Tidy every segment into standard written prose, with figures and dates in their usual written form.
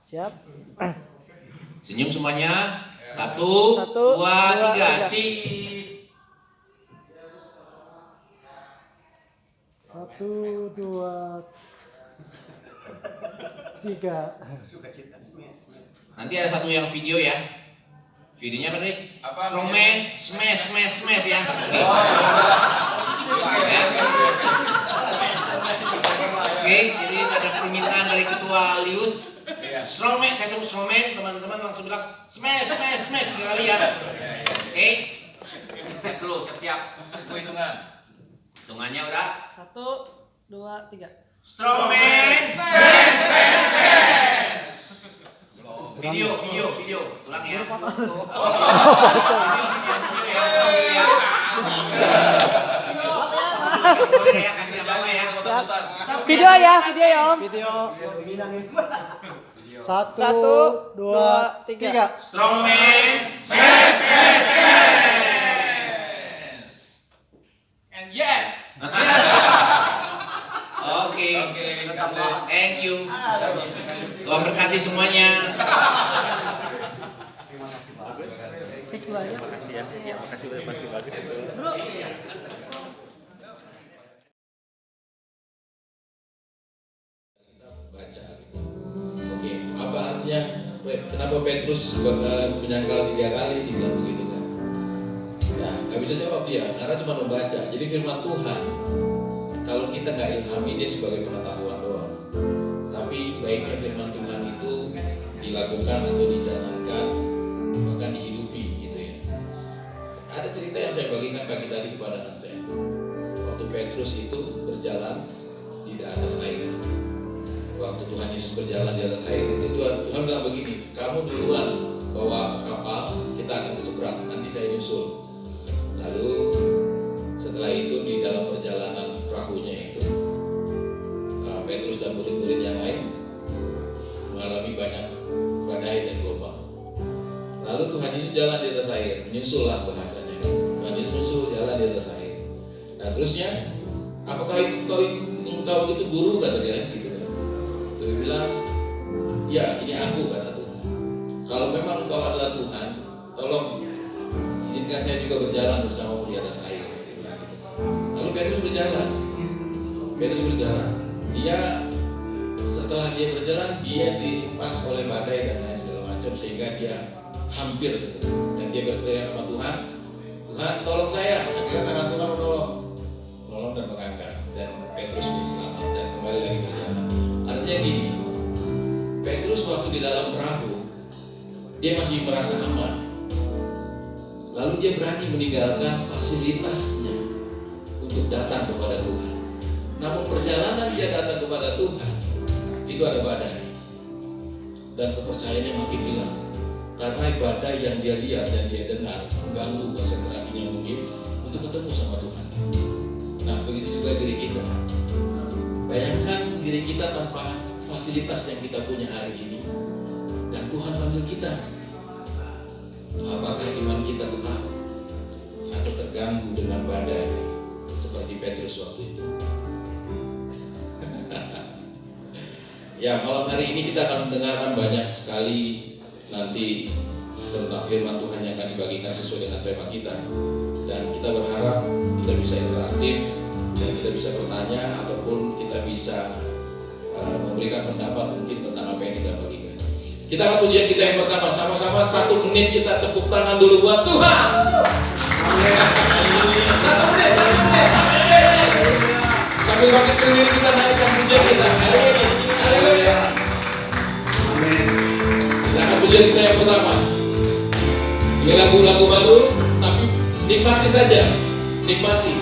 Siap. Senyum semuanya. 1, 2, 3. Cheese. 1, 2, 3. Nanti ada satu yang video ya. Videonya apa nih? Strongman smash ya. Oke, jadi ada permintaan dari Ketua Lius. Strongman, saya sebut Strongman, teman-teman langsung bilang smash 3 kali ya. Oke. Siap dulu, siap. Tunggu hitungan. Hitungannya udah. 1, 2, 3. Strongman smash. Video. Ulang ya. Video ya, Om. Video. 1, 2, 3. Strongman smash. And yes. Oke. Thank you. Tuhan berkati semuanya. Makasih ya. Makasih udah pasti bagus itu. Baca. Oke, apa artinya? Kenapa Petrus menyangkal 3 kali dibilang begitu kan? Ya, nggak bisa jawab dia karena cuma membaca. Jadi firman Tuhan kalau kita nggak ilhami dia sebagai pengetahuan doang. Tapi baiknya firman Tuhan itu dilakukan atau dijalankan bahkan dihidupi gitu ya. Ada cerita yang saya bagikan pagi tadi kepada anak saya. Waktu Petrus itu berjalan di atas air. Waktu Tuhan Yesus berjalan di atas air itu Tuhan bilang begini, kamu duluan bawa kapal, kita akan ke seberang, nanti saya nyusul. Lalu setelah itu di dalam perjalanan perahunya itu Petrus dan murid-murid yang lain mengalami banyak badai dan gelombang. Lalu Tuhan Yesus jalan di atas air, menyusul lah bahasanya. Tuhan Yesus menyusul jalan di atas air. Nah terusnya, apakah engkau itu guru, kata dia gitu kan? Dia bilang, ya ini aku, kata Tuhan. Kalau memang engkau adalah Tuhan, tolong izinkan saya juga berjalan bersamamu di atas air. Lalu Petrus berjalan. Dia setelah dia berjalan, dia dipas oleh badai dan lain segala macam sehingga dia hampir gitu. Dan dia berteriak sama Tuhan, Tuhan tolong saya. Akhirnya tangan Tuhan menolong dan mengangkat. Dan Petrus pun selamat dan kembali lagi berjalan. Artinya gini, Petrus waktu di dalam perahu dia masih merasa aman. Lalu dia berani meninggalkan fasilitasnya untuk datang kepada Tuhan. Namun perjalanan dia datang kepada Tuhan itu ada badai. Dan kepercayaannya makin hilang. Karena badai yang dia lihat dan dia dengar mengganggu konsentrasinya mungkin untuk ketemu sama Tuhan. Nah begitu juga diri kita. Bayangkan diri kita tanpa fasilitas yang kita punya hari ini. Dan Tuhan panggil kita. Apakah iman kita tetap atau terganggu dengan badai seperti Petrus waktu itu? Ya, malam hari ini kita akan mendengarkan banyak sekali nanti tentang firman Tuhan yang akan dibagikan sesuai dengan tema kita. Dan kita berharap kita bisa interaktif dan kita bisa bertanya ataupun kita bisa memberikan pendapat mungkin tentang apa yang kita bagikan. Kita akan pujian kita yang pertama, sama-sama 1 menit kita tepuk tangan dulu buat Tuhan. Amin. 1 menit. Sambil pakai keringat kita naikkan pujian kita. Haleluya. Amin. Kita akan pujian kita yang pertama. Ini lagu-lagu baru, tapi nikmati saja, nikmati.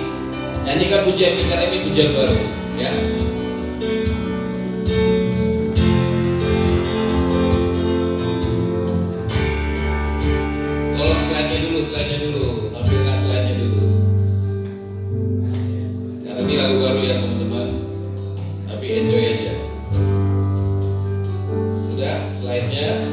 Nyanyikan pujian ini karena ini pujian baru, ya. Tolong slide-nya dulu, tampilkan slide-nya dulu. Karena ini lagu baru ya teman-teman, tapi enjoy aja. Sudah, slide-nya.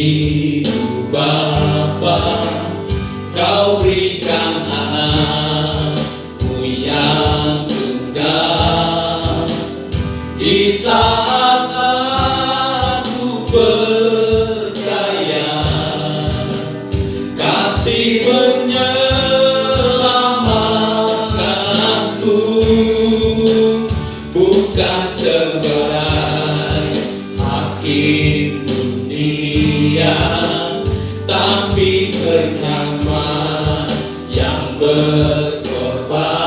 kasih-Mu Bapa, Kau berikan anak-Mu yang tunggal. Di saat aku percaya, kasih menyelamatkanku, bukan sebagai hakim dunia, tapi bernama yang berkorban.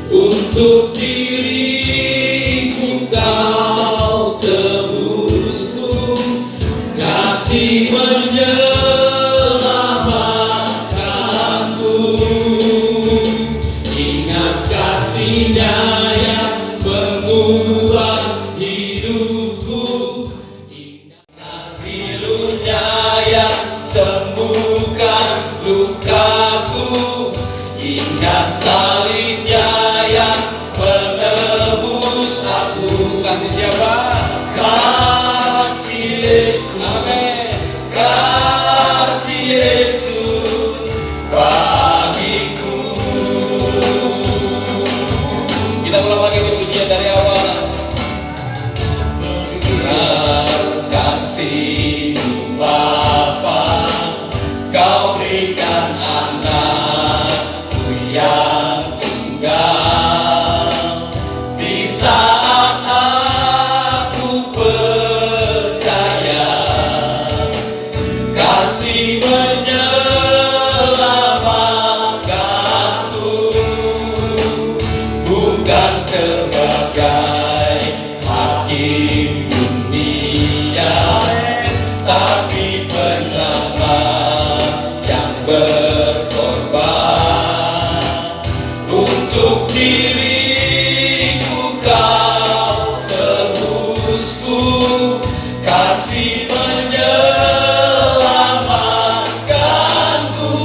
Untuk diriku Kau tebusku, kasih menyelamatkanku. Ingat kasih-Nya yang mengubah hidupku, ingat pilu-Nya yang sembuhkan lukaku, ingat salib-Nya yang menebus aku. Kasih siapa? Kasih Yesus. Amin. Kasih Yesus bagiku. Kita ulang lagi di pujian dari awal. Kasih-Mu Bapa, Kau berikan anak-Mu yang tunggal. Di saat aku percaya, kasih menyelamatkanku, bukan sebagai hakim dunia, tapi bernama yang berkorban. Untuk diriku Kau tebusku, kasih menyelamatkanku.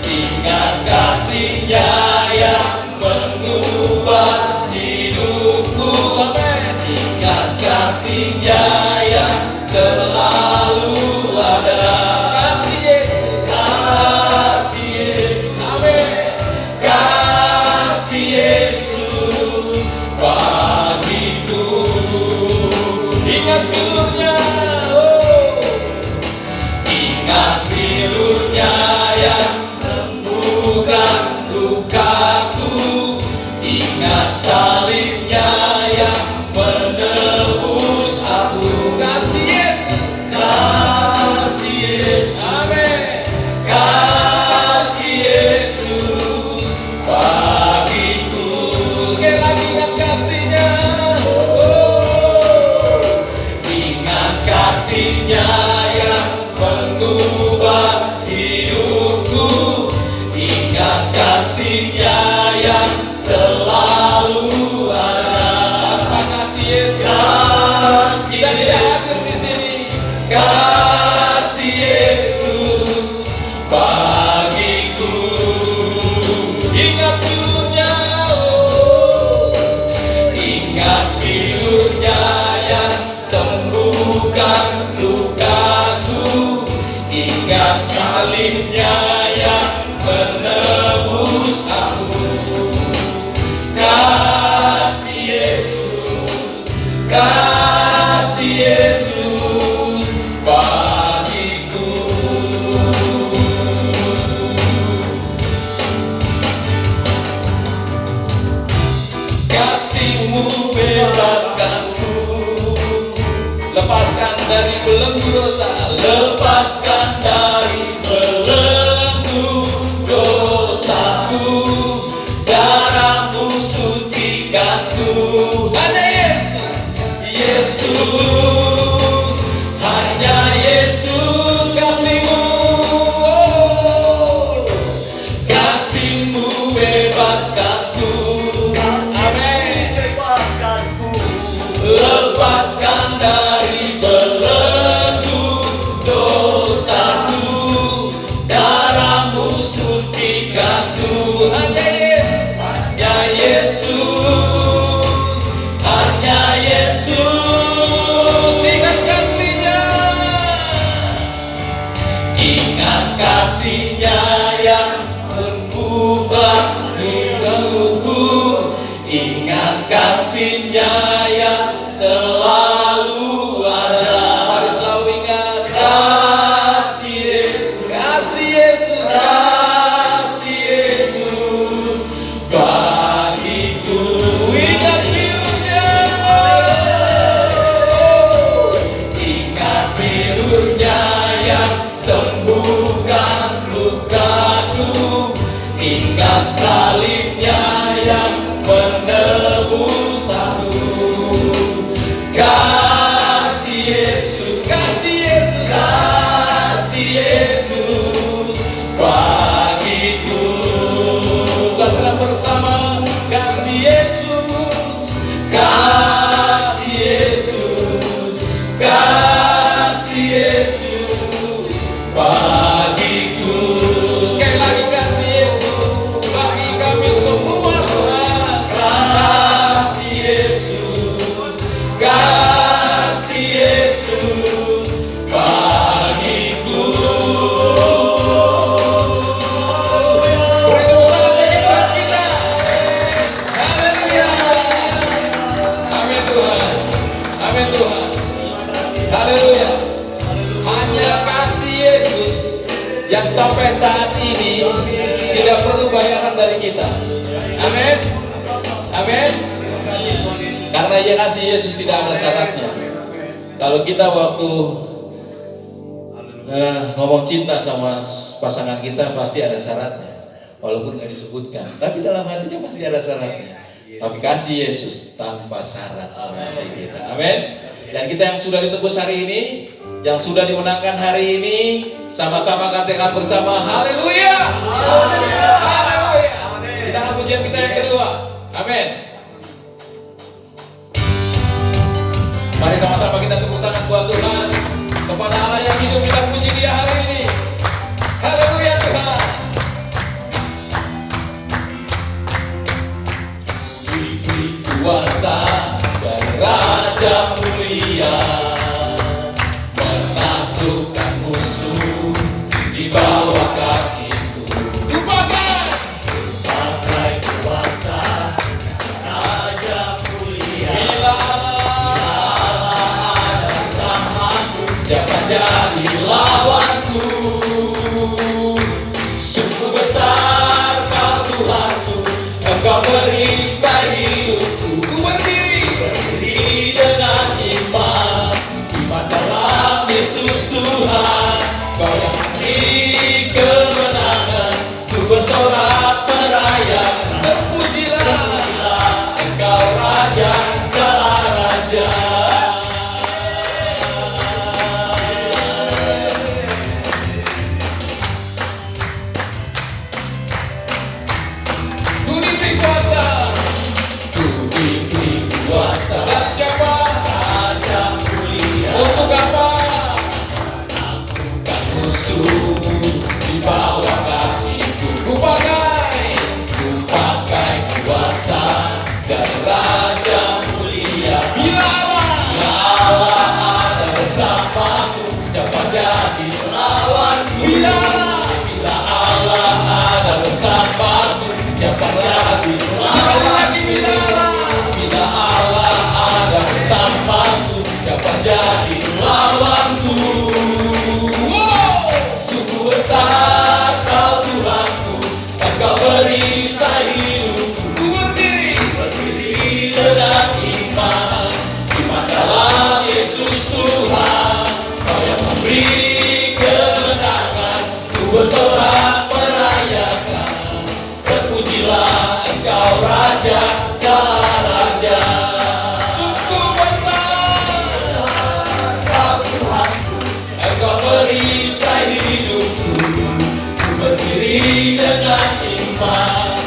Ingat kasih-Nya yang mengubah hidupku. Amin. Ingat kasih-Nya yang selalu ada. Kasih Yesus, kasih Yesus. Amin. Kasih Yesus bagiku. Ingat pilur-Nya, ingat pilur-Nya yang sembuhkan lukaku, ingat salib-Nya yang menebus aku. Kasih Yesus, kasih Yesus. Amin. Kasih Yesus bagiku. Sekali lagi ingat kasih-Nya. Ingat kasih-Nya yang mengubah hidupku, ingat kasih-Nya yang selalu ada. Tanpa kasih Yesus, kita tidak hadir di sini. Kasih Yesus bagiku. Ingat pilur-Nya, ingat pilur-Nya yang sembuhkan lukaku, ingat salib-Nya yang menebus aku. Kasih Yesus, kasih Yesus bagiku. Kasih-Mu bebaskanku, lepaskan dari belenggu dosa, lepaskan dari belenggu dosaku. Darah-Mu sucikanku. Hanya Yesus, Yesus, hanya Yesus. Kasih-Mu, kasih-Mu bebaskanku. Amin. Lepaskan dari belenggu dosaku, darah-Mu sucikanku. Hanya Yesus, hanya Yesus, hanya Yesus. Ingat kasih ingat salibnya yang menebus aku. Kasih Yesus, kasih Yesus, kasih Yesus bagiku. Katakan bersama, kasih Yesus, kasih Yesus, kasih Yesus bagiku. Sekali lagi, kasih Yesus bagi kami semua Tuhan. Kasih Yesus, kasih Yesus bagiku. Beri tepuk tangan bagi Tuhan kita. Haleluya. Amin Tuhan. Amin Tuhan. Haleluya. Hanya kasih Yesus yang sampai saat ini tidak perlu bayaran dari kita. Amin. Amin. Karena ya kasih Yesus tidak ada syaratnya. Kalau kita waktu ngomong cinta sama pasangan kita pasti ada syaratnya, walaupun nggak disebutkan. Tapi dalam hatinya pasti ada syaratnya. Tapi kasih Yesus tanpa syarat mengasihi kita. Amin. Dan kita yang sudah ditebus hari ini, yang sudah dimenangkan hari ini, sama-sama katakan bersama haleluya. Haleluya. Kita akan pujian kita yang kedua. Amin. Mari sama-sama kita tepuk tangan buat Tuhan, kepada Allah yang hidup. Kita puji Dia hari ini. Haleluya Tuhan. Diberi kuasa dari Raja mulia, menaklukkan musuh di bawah kakiku. Ku pakai kuasa Raja mulia. Bila Allah ada bersamaku, jangan jadi lawanku. Sungguh besar Kau Tuhanku, Engkau perisai hidupku. Ku berdiri dengan iman dalam Yesus Tuhan. Kau yang beri kemenangan, ku bersorak merayakan. Terpujilah Engkau Raja segala raja. Ku diberi kuasa, ku diberi kuasa. Dan siapa? Raja mulia. Untuk apa? Menaklukkan musuh di bawah kakiku. Ku pakai kuasa dari Raja mulia. Bila Allah ada bersamaku, siapa jadi lawanku? Bila Allah ada bersamaku, siapa jadi lawanku? Sekali lagi, bila Allah ada bersamaku, siapa jadi lawanku? Wow! Sungguh besar Kau Tuhanku, Engkau perisai hidupku. Ku berdiri dengan iman dalam Yesus Tuhan. Kau yang memberi kemenangan, ku bersorak merayakan. Terpujilah Engkau Raja segala raja. Sungguh besar Kau Tuhanku, Engkau perisai hidupku. Ku berdiri dengan iman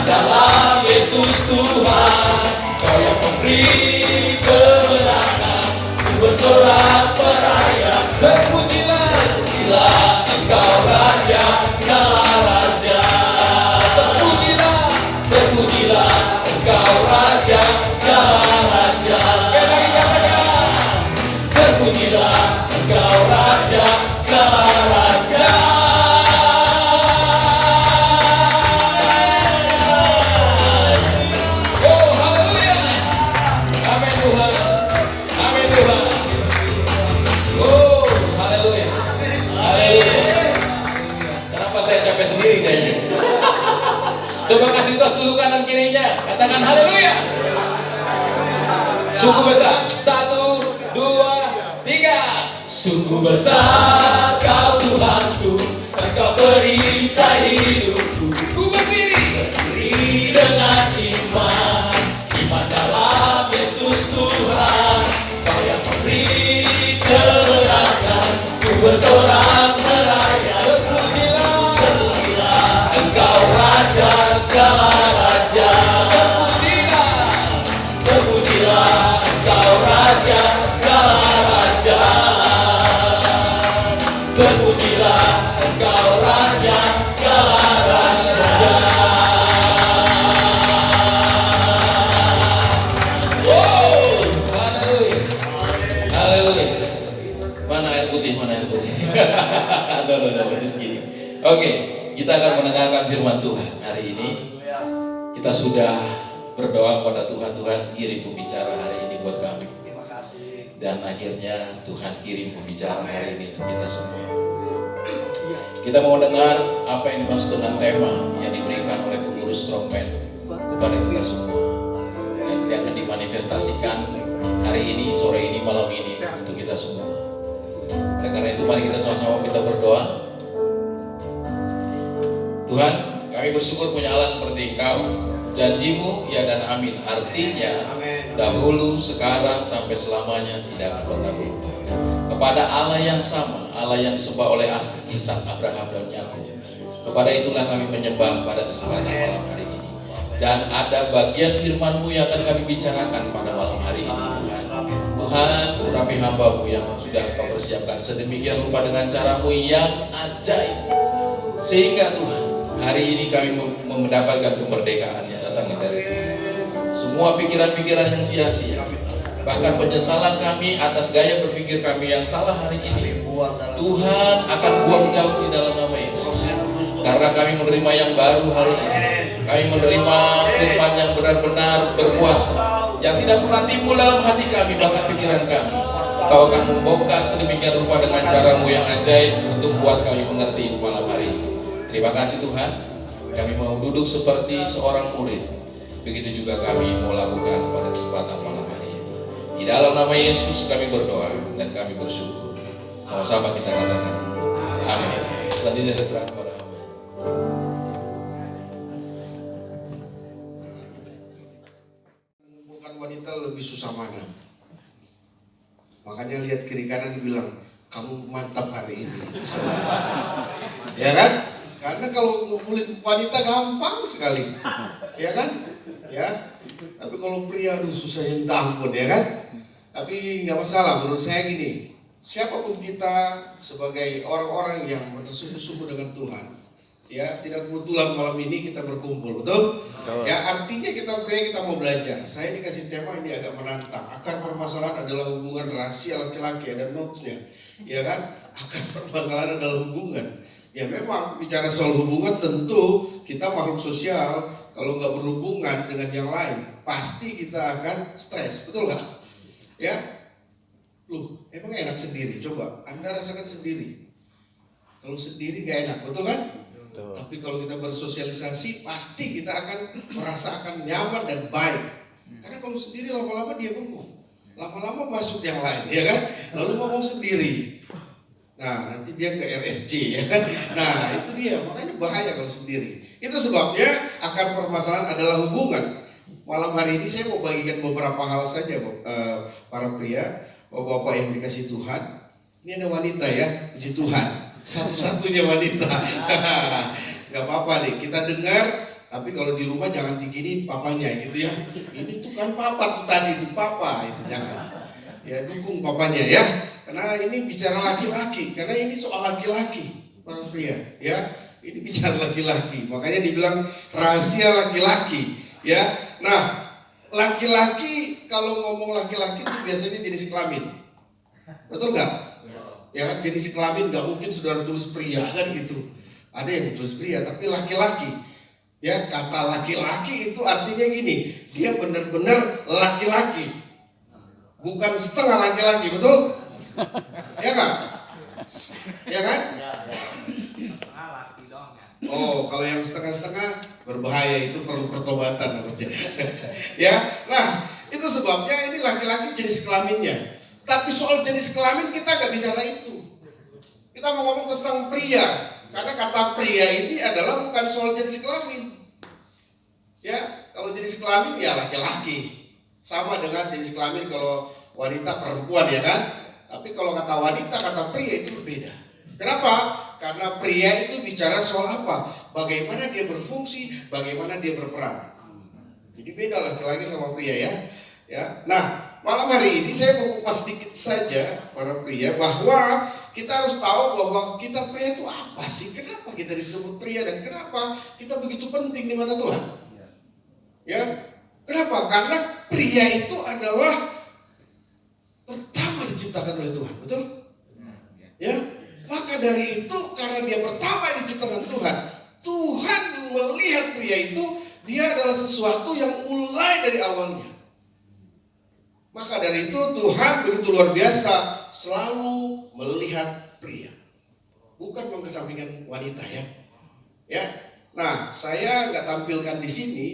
dalam Yesus Tuhan. Kau yang memberi kemenangan, ku bersorak merayakan. Terpujilah Engkau Raja segala raja. Terpujilah Engkau Raja segala raja. Sekali lagi katakan, terpujilah Engkau Raja segala raja. Oh haleluya. Amin Tuhan. Amin Tuhan. Oh haleluya. Haleluya. Kenapa saya capek sendiri kayaknya? Coba kasih tos dulu kanan kirinya. Katakan haleluya. Sungguh besar. 1, 2, 3. Sungguh besar Kau Tuhanku, Engkau perisai hidupku. Ku berdiri berdiri dengan iman dalam Yesus Tuhan. Kau yang memberi kerakan, ku bersorak meraya. Terpujilah Engkau Raja segala raja. Terpujilah Engkau Raja segala raja. Terpujilah Engkau Raja segala raja. Wow, haleluya, haleluya. Mana air putih, mana air putih? Aduh, itu segini. Oke, kita akan mendengarkan firman Tuhan hari ini. Kita sudah berdoa kepada Tuhan, Tuhan kirim pembicara hari ini buat kami. Dan akhirnya Tuhan kirim pembicara hari ini untuk kita semua. Kita mau dengar apa yang dimaksud dengan tema yang diberikan oleh pengurus Strongman kepada kita semua. Dan dia akan dimanifestasikan hari ini, sore ini, malam ini untuk kita semua. Oleh karena itu mari kita sama-sama kita berdoa. Tuhan, kami bersyukur punya Allah seperti Engkau. Janjimu ya dan amin. Artinya dahulu, sekarang, sampai selamanya tidak akan pernah berubah. Kepada Allah yang sama, Allah yang disembah oleh Ishak, Abraham dan Yakub. Kepada itulah kami menyembah pada kesempatan malam hari ini. Dan ada bagian firman-Mu yang akan kami bicarakan pada malam hari ini, Tuhan. Tuhan, urapi hamba-Mu yang sudah Kau persiapkan sedemikian rupa dengan cara-Mu yang ajaib. Sehingga Tuhan, hari ini kami mendapatkan kemerdekaan yang datang dari Tuhan. Semua pikiran-pikiran yang sia-sia, bahkan penyesalan kami atas gaya berpikir kami yang salah hari ini, Tuhan akan buang jauh di dalam nama Yesus. Karena kami menerima yang baru hari ini. Kami menerima firman yang benar-benar berkuasa, yang tidak pernah timbul dalam hati kami, bahkan pikiran kami. Kau akan membongkar sedemikian rupa dengan cara-Mu yang ajaib untuk buat kami mengerti malam hari ini. Terima kasih Tuhan. Kami mau duduk seperti seorang murid. Begitu juga kami mau lakukan pada kesempatan malam hari ini. Di dalam nama Yesus kami berdoa dan kami bersyukur. Sama-sama kita katakan amin. Selanjutnya saya serahkan kepada hamba. Bukan wanita lebih susah mana. Makanya lihat kiri kanan bilang, kamu mantap hari ini. Ya kan? Karena kalau ngumpulin wanita gampang sekali. Ya kan? Ya. Tapi kalau pria aduh susah yang ampun, ya kan? Tapi nggak masalah menurut saya gini. Siapapun kita sebagai orang-orang yang bersungguh-sungguh dengan Tuhan, ya tidak kebetulan malam ini kita berkumpul, betul? Ya artinya kita pria kita mau belajar. Saya dikasih tema ini agak menantang. Akar permasalahan adalah hubungan rahasia laki-laki, ada notesnya, ya kan? Akar permasalahan adalah hubungan. Ya memang bicara soal hubungan tentu kita makhluk sosial. Kalau nggak berhubungan dengan yang lain, pasti kita akan stres, betul nggak? Ya, loh, emang enak sendiri? Coba, Anda rasakan sendiri. Kalau sendiri nggak enak, betul kan? Betul. Tapi kalau kita bersosialisasi, pasti kita akan merasakan nyaman dan baik. Karena kalau sendiri lama-lama dia ngomong, lama-lama masuk yang lain, ya kan? Lalu ngomong sendiri. Nah, nanti dia ke RSC, ya kan? Nah, itu dia, makanya bahaya kalau sendiri. Itu sebabnya akar permasalahan adalah hubungan. Malam hari ini saya mau bagikan beberapa hal saja, para pria, bapak-bapak yang dikasih Tuhan. Ini ada wanita ya, puji Tuhan. Satu-satunya wanita. Gak apa-apa nih, kita dengar. Tapi kalau di rumah jangan digini papanya gitu ya. Ini tuh kan papa tuh tadi, itu papa, itu jangan. Ya dukung papanya ya. Karena ini bicara laki-laki, karena ini soal laki-laki, para pria, ya. Ini bicara laki-laki, makanya dibilang rahasia laki-laki, ya. Nah, laki-laki kalau ngomong laki-laki itu biasanya jenis kelamin, betul nggak? Ya kan jenis kelamin nggak mungkin saudara tulis pria kan gitu. Ada yang tulis pria, tapi laki-laki, ya kata laki-laki itu artinya gini, dia benar-benar laki-laki, bukan setengah laki-laki, betul? Ya kan? Ya kan? Oh, kalau yang setengah-setengah berbahaya, itu perlu pertobatan namanya. Ya, nah itu sebabnya ini laki-laki jenis kelaminnya. Tapi soal jenis kelamin kita nggak bicara itu. Kita mau ngomong tentang pria, karena kata pria ini adalah bukan soal jenis kelamin. jenis kelamin ya laki-laki. Sama dengan jenis kelamin kalau wanita perempuan ya kan. Tapi kalau kata wanita, kata pria itu berbeda. Kenapa? Karena pria itu bicara soal apa? Bagaimana dia berfungsi, bagaimana dia berperan. Jadi beda laki-laki sama pria ya. Ya. Nah, malam hari ini saya mau kupas sedikit saja para pria bahwa kita harus tahu bahwa kita pria itu apa sih? Kenapa kita disebut pria dan kenapa kita begitu penting di mata Tuhan? Ya. Kenapa? Karena pria itu adalah pertama diciptakan oleh Tuhan, betul? Ya. Maka dari itu karena dia pertama diciptakan Tuhan, Tuhan melihat pria itu dia adalah sesuatu yang mulai dari awalnya. Maka dari itu Tuhan begitu luar biasa selalu melihat pria, bukan mengesampingkan wanita ya. Ya. Nah, saya nggak tampilkan di sini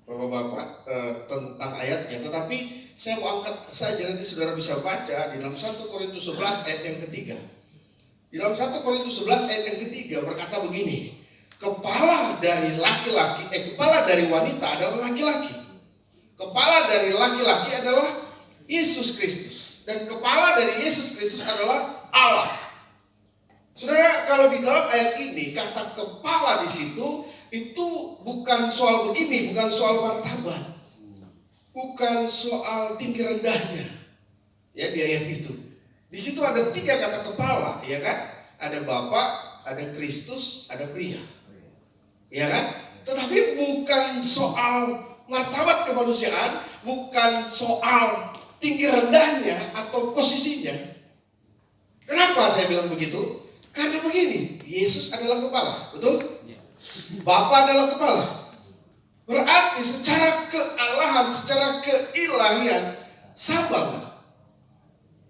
Bapak-bapak tentang ayatnya, tetapi saya mau angkat saja, nanti saudara bisa baca di dalam 1 Korintus 11 ayat yang ketiga. Di dalam 1 Korintus 11 ayat yang ketiga berkata begini, kepala dari wanita adalah laki-laki. Kepala dari laki-laki adalah Yesus Kristus. Dan kepala dari Yesus Kristus adalah Allah. Saudara, kalau di dalam ayat ini kata kepala di situ itu bukan soal begini, bukan soal martabat, bukan soal tinggi rendahnya. Ya, di ayat itu. Di situ ada 3 kata kepala, ya kan? Ada Bapa, ada Kristus, ada pria. Ya kan? Tetapi bukan soal martabat kemanusiaan, bukan soal tinggi rendahnya atau posisinya. Kenapa saya bilang begitu? Karena begini, Yesus adalah kepala, betul? Bapa adalah kepala. Berarti secara kealahan, secara keilahian sama kan?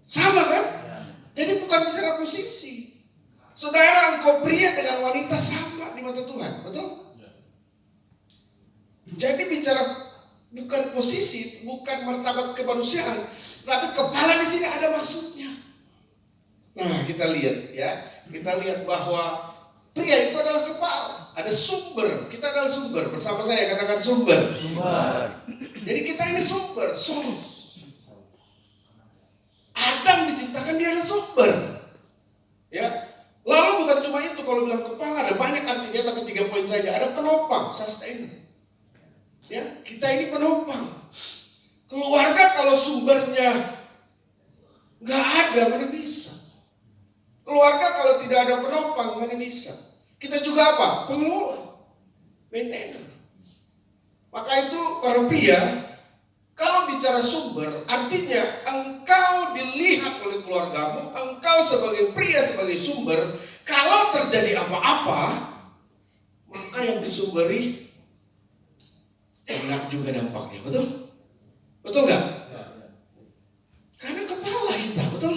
Sama kan? Jadi bukan bicara posisi. Saudara, engkau pria dengan wanita sama di mata Tuhan, betul? Jadi bicara bukan posisi, bukan martabat kemanusiaan, tapi kepala di sini ada maksudnya. Nah, kita lihat ya, kita lihat bahwa pria itu adalah kepala, ada sumber, kita adalah sumber. Bersama saya katakan sumber. Jadi kita ini sumber, source. Adam diciptakan dia adalah sumber. Ya. Lalu bukan cuma itu, kalau bilang kepala ada banyak artinya, tapi 3 poin saja. Ada penopang, sustainer. Ya, kita ini penopang. Keluarga kalau sumbernya nggak ada, mana bisa? Keluarga kalau tidak ada penopang, mana bisa? Kita juga apa? Pengelola, maintainer. Maka itu para pria, kalau bicara sumber, artinya engkau dilihat oleh keluargamu, engkau sebagai pria, sebagai sumber. Kalau terjadi apa-apa, maka yang disumberi enak juga dampaknya, betul? Betul nggak? Karena kepala kita, betul?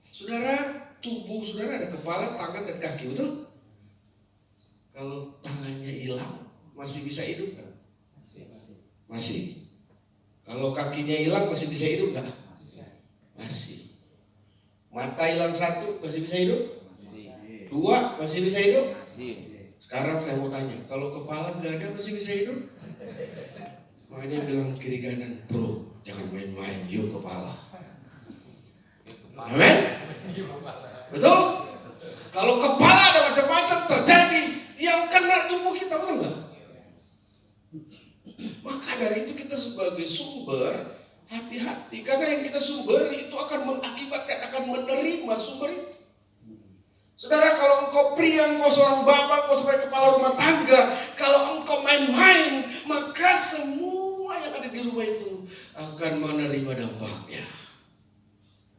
Saudara, tubuh saudara ada kepala, tangan, dan kaki, betul? Kalau tangannya hilang, masih bisa hidup kan? Masih. Kalau kakinya hilang, masih bisa hidup nggak? Masih. Mata hilang 1, masih bisa hidup? 2, masih bisa hidup? Sekarang saya mau tanya, kalau kepala nggak ada, masih bisa hidup? Makanya bilang kiri kanan, bro, jangan main-main, yuk kepala. Amin? Betul? Kalau kepala ada macam-macam terjadi, yang kena tubuh kita, betul nggak? Maka dari itu kita sebagai sumber, hati-hati. Karena yang kita sumber itu akan mengakibatkan, akan menerima sumber itu. Saudara, kalau engkau pria, engkau seorang bapak, engkau sebagai kepala rumah tangga, kalau engkau main-main, maka semua yang ada di rumah itu akan menerima dampaknya.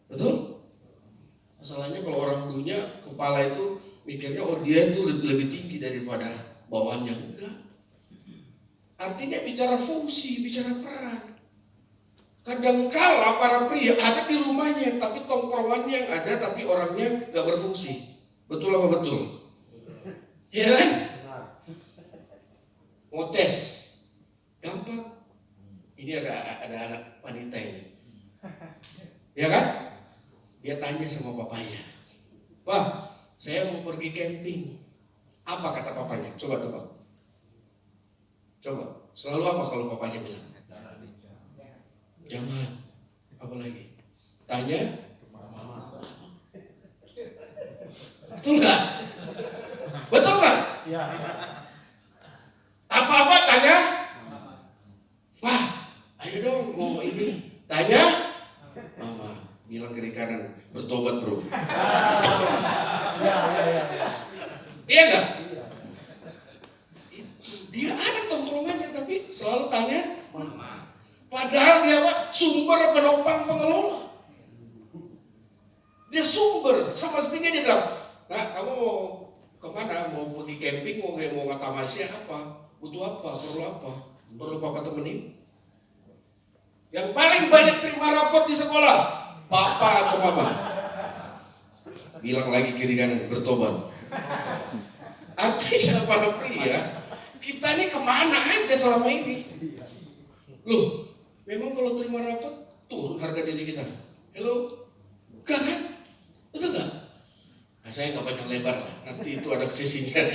Betul? Masalahnya kalau orang dunia, kepala itu mikirnya, oh dia itu lebih tinggi daripada bawahannya. Enggak. Artinya bicara fungsi, bicara peran. Kadangkala para pria ada di rumahnya, tapi tongkrongannya yang ada, tapi orangnya gak berfungsi. Betul apa betul? Iya kan? Mau tes, gampang. Ini ada anak wanita ini, ya kan? Dia tanya sama papanya, Pak, saya mau pergi camping. Apa kata papanya? Coba tebak. Coba, selalu apa kalau papanya bilang? Jangan. Apa lagi? Tanya. Betul nggak? Betul nggak? Ya. Apa-apa tanya. Pak, ayo dong mau ini. Tanya. Mama, bilang kiri kanan, bertobat bro. Iya nggak? Itu dia ada tongkrongannya tapi selalu tanya. Padahal dia sumber penopang pengelola. Dia sumber, semestinya dia bilang, nah kamu mau kemana? Mau pergi camping, mau ngatamasya apa? Butuh apa? Perlu apa? Perlu papa temenin? Yang paling banyak terima rapot di sekolah, papa atau mama? Bilang lagi kiri kanan, bertobat. Artinya para pria, kita ini kemana aja selama ini? Loh, memang kalau terima rapot, turun harga diri kita. Hello? Enggak kan? Betul nggak? Nah, saya nggak panjang lebar lah, nanti itu ada sesinya.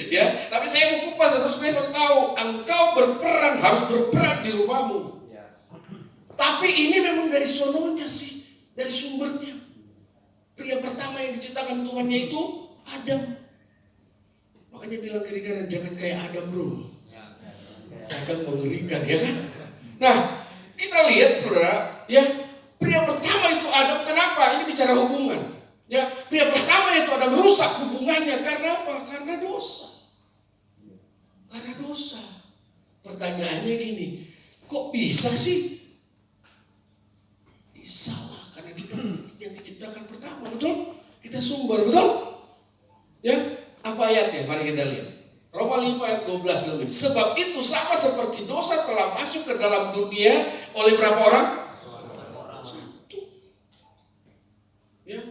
Ya, tapi saya mau kupas, harus tahu, engkau berperan, harus berperan di rumahmu. Tapi ini memang dari sononya sih, dari sumbernya. Pria pertama yang diciptakan Tuhannya itu Adam. Makanya bilang kiri kanan, jangan kayak Adam bro. Adam mengerikan, ya kan? Nah, kita lihat saudara, ya pria pertama itu Adam. Kenapa? Ini bicara hubungan. Ya, pria pertama itu Adam rusak hubungannya karena apa? Karena dosa. Karena dosa. Pertanyaannya gini, kok bisa sih? Bisa lah, karena kita yang diciptakan pertama, betul? Kita sumber, betul? Ya, apa ayatnya? Mari kita lihat. Roma 5 ayat 12 bilang, sebab itu sama seperti dosa telah masuk ke dalam dunia oleh berapa orang? Satu. Ya.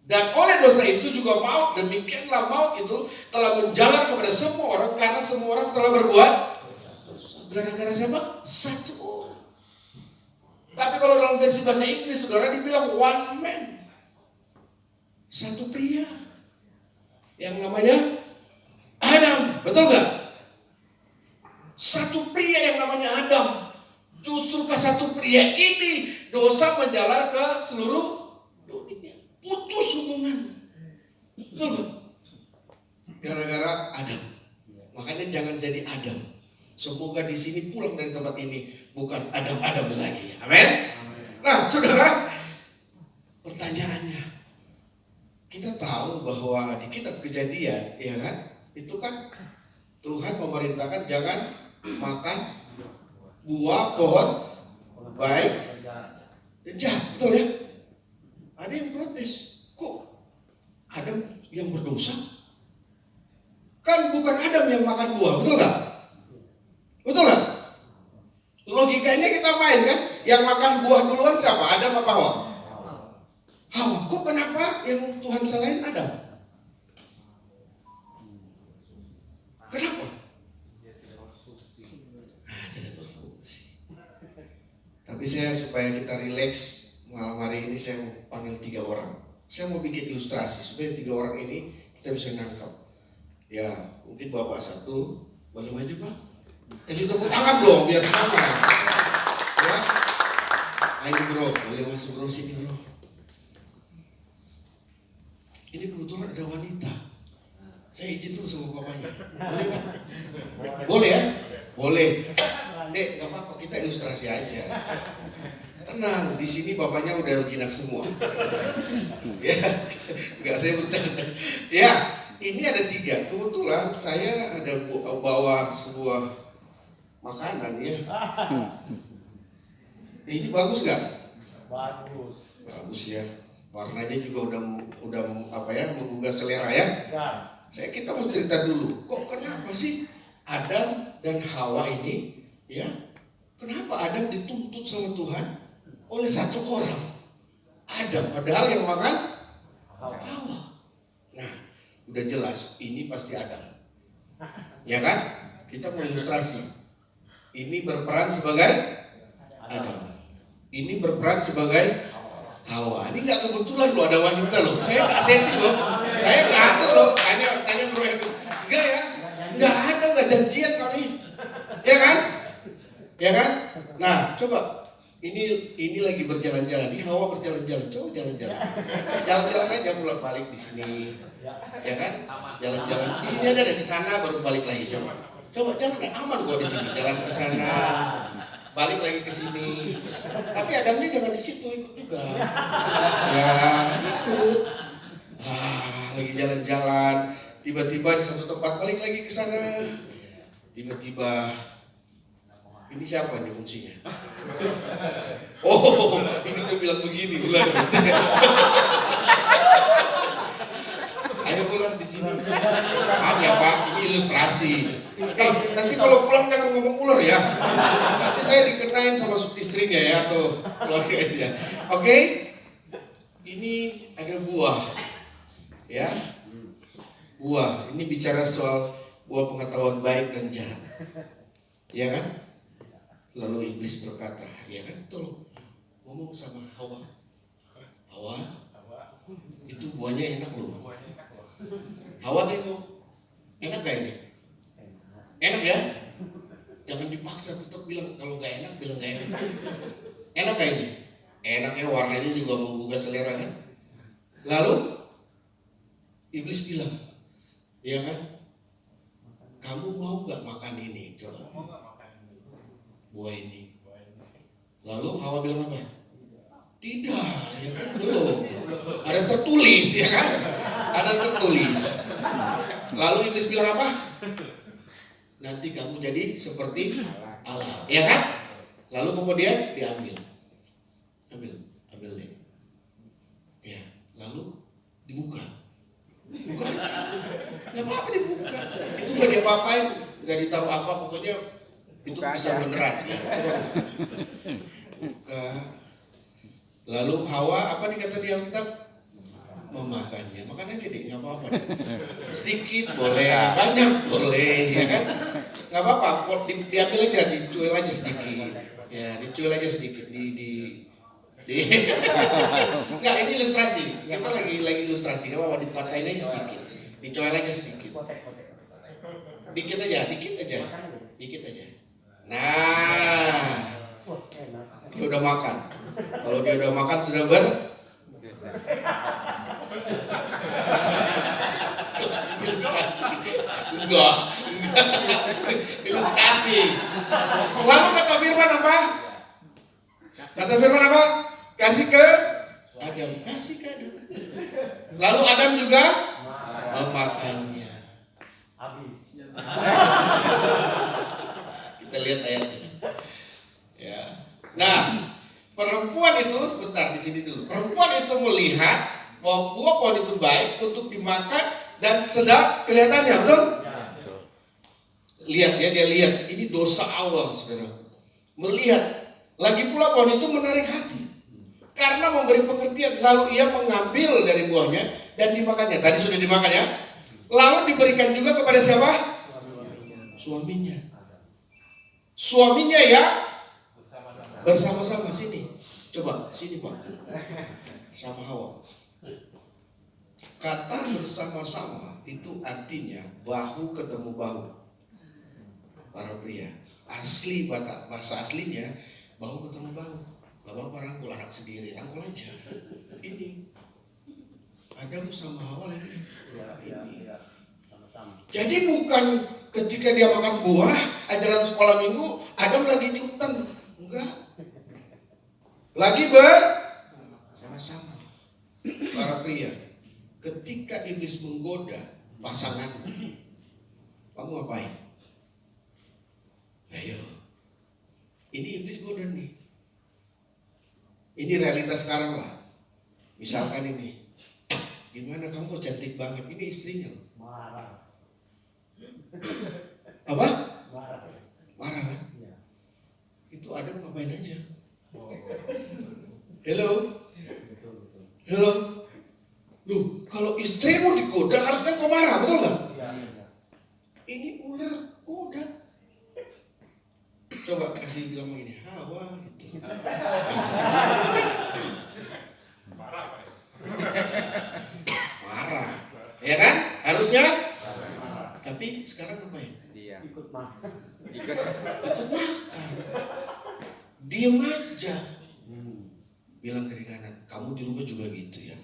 Dan oleh dosa itu juga maut, demikianlah maut itu telah menjalar kepada semua orang karena semua orang telah berbuat dosa. Gara-gara siapa? Satu orang. Tapi kalau dalam versi bahasa Inggris, saudara, dibilang one man. Satu pria. Yang namanya Adam, betul gak? Satu pria yang namanya Adam. Justru ke satu pria ini dosa menjalar ke seluruh dunia. Putus hubungan. Betul gak? Gara-gara Adam. Makanya jangan jadi Adam. Semoga di sini pulang dari tempat ini bukan Adam-Adam lagi. Amin. Nah, saudara, pertanyaannya, kita tahu bahwa di kitab Kejadian, ya kan? Itu kan Tuhan memerintahkan jangan makan buah pohon baik dan jahat, betul ya? Ada yang protes, kok Adam yang berdosa? Kan bukan Adam yang makan buah, betul nggak? Betul nggak? Logikanya kita main kan, yang makan buah duluan siapa? Adam apa Hawa? Hawa. Kok kenapa yang Tuhan salahin Adam? Kenapa? Tidak berfungsi. Tapi saya supaya kita rileks malam hari ini, saya mau panggil 3 orang. Saya mau bikin ilustrasi supaya 3 orang ini kita bisa nangkap. Ya, mungkin Bapak satu, boleh maju Pak? Kasih tepuk tangan dong biar semangat. Ya, ayo bro, boleh masuk bro sini bro. Ini kebetulan ada wanita. Saya izin dulu sama bapaknya. Boleh Pak? Boleh ya? Boleh. Dek, gak apa-apa, kita ilustrasi aja. Tenang, di sini bapaknya udah jinak semua. Ya, nggak, saya bercanda. Ya, ini ada 3. Kebetulan saya ada bawa sebuah makanan ya. Ini bagus nggak? Bagus. Bagus ya. Warnanya juga udah apa ya, menggugah selera ya. Kita mau cerita dulu. Kok kenapa sih Adam dan Hawa ini ya? Kenapa Adam dituntut sama Tuhan oleh satu orang? Adam, padahal yang makan Hawa. Nah, udah jelas ini pasti Adam. Ya kan? Kita mau ilustrasi. Ini berperan sebagai Adam. Ini berperan sebagai Hawa. Ini nggak kebetulan loh ada wanita loh. Saya nggak setting loh. Saya nggak atur loh. Tanya bro Edu. Enggak ya? Nggak ada, nggak janjian kami. Ya kan? Nah, coba ini lagi berjalan-jalan, ini Hawa berjalan-jalan, coba jalan-jalan. Jalan-jalan aja bolak-balik di sini. Ya kan? Jalan-jalan. Di sini aja deh, di sana baru balik lagi coba. Coba jalan aman kok di sini, jalan ke sana. Balik lagi ke sini. Tapi Adamnya jangan di situ, ikut juga. Ya, ikut. Lagi jalan-jalan, tiba-tiba di satu tempat balik lagi ke sana. Tiba-tiba ini siapa nih fungsinya? Oh, ini udah bilang begini, ular. Ayo ular di sini. Maaf ya Pak, ini ilustrasi. Nanti kalau pulang jangan ngomong ular ya. Nanti saya dikenain sama istrinya ya atau keluarganya. Oke? Ini ada buah. Ya. Buah. Ini bicara soal buah pengetahuan baik dan jahat. Ya kan? Lalu iblis berkata, ya kan? Tolong ngomong sama Hawa. Hawa, itu buahnya enak loh. Hawa tengok, enak gak ini? Enak ya? Jangan dipaksa, tetap bilang kalau gak enak, bilang gak enak. Enak gak ini? Enaknya warnanya juga menggugah selera kan? Lalu iblis bilang, ya kan? Kamu mau gak makan ini? Coba. Buah ini. Lalu Hawa bilang apa? Tidak, ya kan? Belum. Ada tertulis, ya kan? Ada tertulis. Lalu iblis bilang apa? Nanti kamu jadi seperti Allah, ya kan? Lalu kemudian diambil. Ambil deh. Ya, lalu dibuka. Buka aja. Gak apa-apa dibuka. Itu gak diapa-apain, gak ditaruh apa, pokoknya itu bisa beneran ya. Buka. Lalu Hawa apa nih kata di Alkitab? Memakannya. Makan aja deh, nggak apa-apa. Sedikit boleh, banyak boleh, ya kan? Nggak apa-apa. Diambil aja, dicuil aja sedikit. Ya, dicuil aja sedikit. Nggak, ini ilustrasi. Kita lagi ilustrasi. Nggak apa-apa, dipatahin aja sedikit. Dicuil aja sedikit. Dikit aja. Nah, dia udah makan. Kalau dia udah makan sudah ilustrasi. Enggak. Ilustrasi. Lalu kata Firman apa? Kasih ke Adam. Lalu Adam juga memakannya. Habis. Kita lihat ayatnya. Ya. Nah, perempuan itu sebentar di sini dulu. Perempuan itu melihat bahwa buah pohon itu baik untuk dimakan dan sedap kelihatannya, betul? Lihat ya, dia lihat. Ini dosa awal, saudara. Melihat. Lagi pula pohon itu menarik hati. Karena memberi pengertian. Lalu ia mengambil dari buahnya dan dimakannya. Tadi sudah dimakan ya. Lalu diberikan juga kepada siapa? Suaminya. Suaminya ya bersama-sama. Sini. Coba, sini Pak. Sama Hawa. Kata bersama-sama itu artinya bahu ketemu bahu. Para pria. Asli bahasa aslinya bahu ketemu bahu. Bapak rangkul anak sendiri, rangkul aja. Ini Adam sama Hawa lagi. Ini. Jadi bukan ketika dia makan buah ajaran sekolah minggu Adam lagi di hutan, enggak. Lagi sama-sama. Para pria, ketika iblis menggoda pasangan, kamu ngapain? Ayo, ini iblis goda nih. Ini realitas sekarang lah. Misalkan ini, gimana kamu kok cantik banget? Ini istrinya loh. Marah. Apa? Marah. Kan? Itu Adam ngapain aja? Hello? Loh, kalau istrimu digoda harusnya kau marah, betul nggak? Ini ular goda. Coba kasih bilang begini, Hawa gitu. Marah, ya kan? Harusnya. Tapi sekarang ngapain? Dia. Ikut Ikut makan. Ikut makan. Diem aja. Bilang kiri kanan, kamu di rumah juga gitu ya.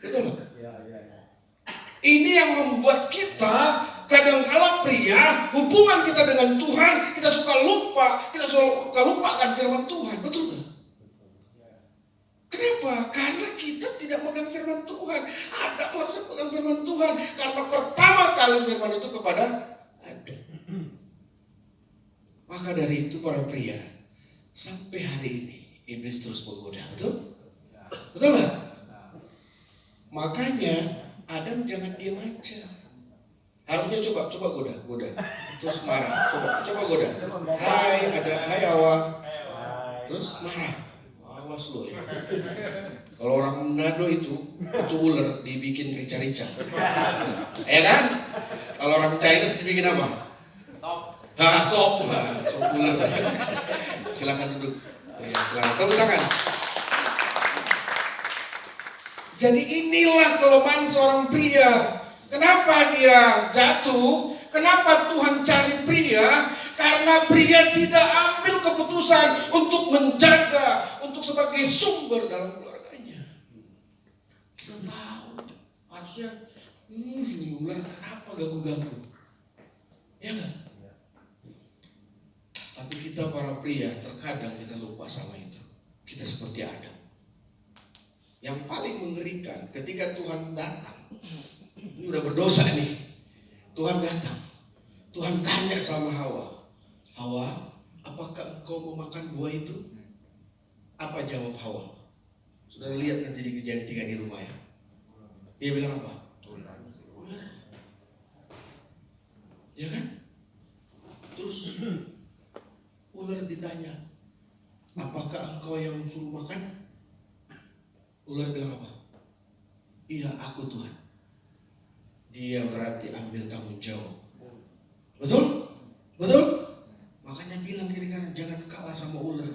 Betul nggak? Ya. Ini yang membuat kita kadangkala pria, hubungan kita dengan Tuhan, kita suka lupa akan firman Tuhan, betul nggak? Kenapa? Karena kita tidak megang firman Tuhan. Adam harusnya pegang firman Tuhan, karena pertama kali firman itu kepada Adam. Maka dari itu para pria, sampai hari ini iblis terus menggoda, betul? Betul nggak? Makanya Adam jangan diam aja. Harusnya coba goda. Terus marah. Coba goda. Hai Hawa. Terus marah. Awas lo ya. Kalau orang Manado itu ular dibikin rica-rica. Ya kan? Kalau orang Chinese dibikin apa? Sop ular. Silakan duduk. Ya, silakan tepuk tangan. Jadi inilah kelemahan seorang pria. Kenapa dia jatuh? Kenapa Tuhan cari pria? Karena pria tidak ambil keputusan untuk menjaga, untuk sebagai sumber dalam keluarganya. Sudah tahu, harusnya ini ular kenapa ganggu-ganggu? Ya kan? Tapi kita para pria terkadang kita lupa sama itu. Kita seperti Adam. Yang paling mengerikan ketika Tuhan datang, ini udah berdosa nih. Tuhan datang, Tuhan tanya sama Hawa, apakah engkau mau makan buah itu? Apa jawab Hawa? Saudara lihat nanti di Kejadian 3 di rumah ya. Dia bilang apa? Ular. Ya kan? Terus ular ditanya, apakah engkau yang suruh makan? Ular bilang apa? Iya, aku Tuhan. Dia berarti ambil tanggung jawab. Betul? Betul? Makanya bilang kiri kanan, jangan kalah sama ular.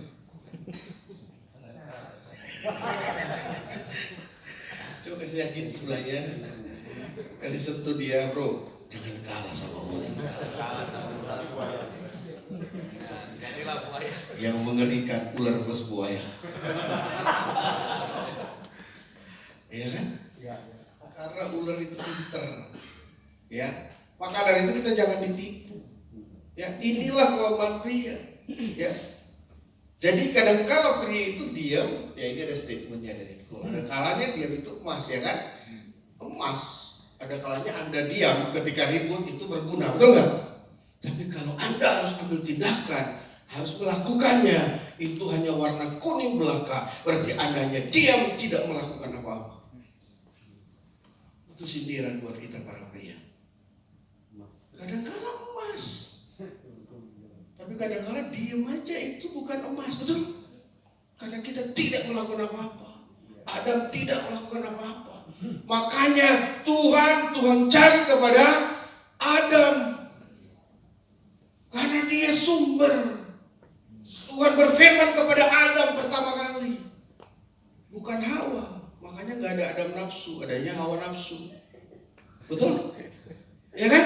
Coba kasih yakin sebelahnya. Kasih sentuh dia, bro. Jangan kalah sama ular. Yang mengerikan ular plus buaya. Ya kan? Karena ular itu pinter. Ya. Maka dari itu kita jangan ditipu. Ya, inilah kelemahan pria. Ya. Jadi kadang-kala pria itu diam, ya ini ada statementnya dari itu. Ada kalanya diam itu emas, ya kan? Emas. Ada kalanya Anda diam ketika ribut itu berguna, betul nggak? Tapi kalau Anda harus ambil tindakan, harus melakukannya, itu hanya warna kuning belaka. Berarti Anda hanya diam, tidak melakukan apa-apa. Itu sindiran buat kita para pria. Kadang-kala emas, tapi kadang-kala diam aja itu bukan emas, betul? Karena kita tidak melakukan apa-apa. Adam tidak melakukan apa-apa. Makanya Tuhan cari kepada Adam, karena dia sumber. Tuhan berfirman kepada Adam pertama kali, bukan Hawa. Makanya gak ada Adam nafsu, adanya Hawa nafsu. Betul? Ya kan?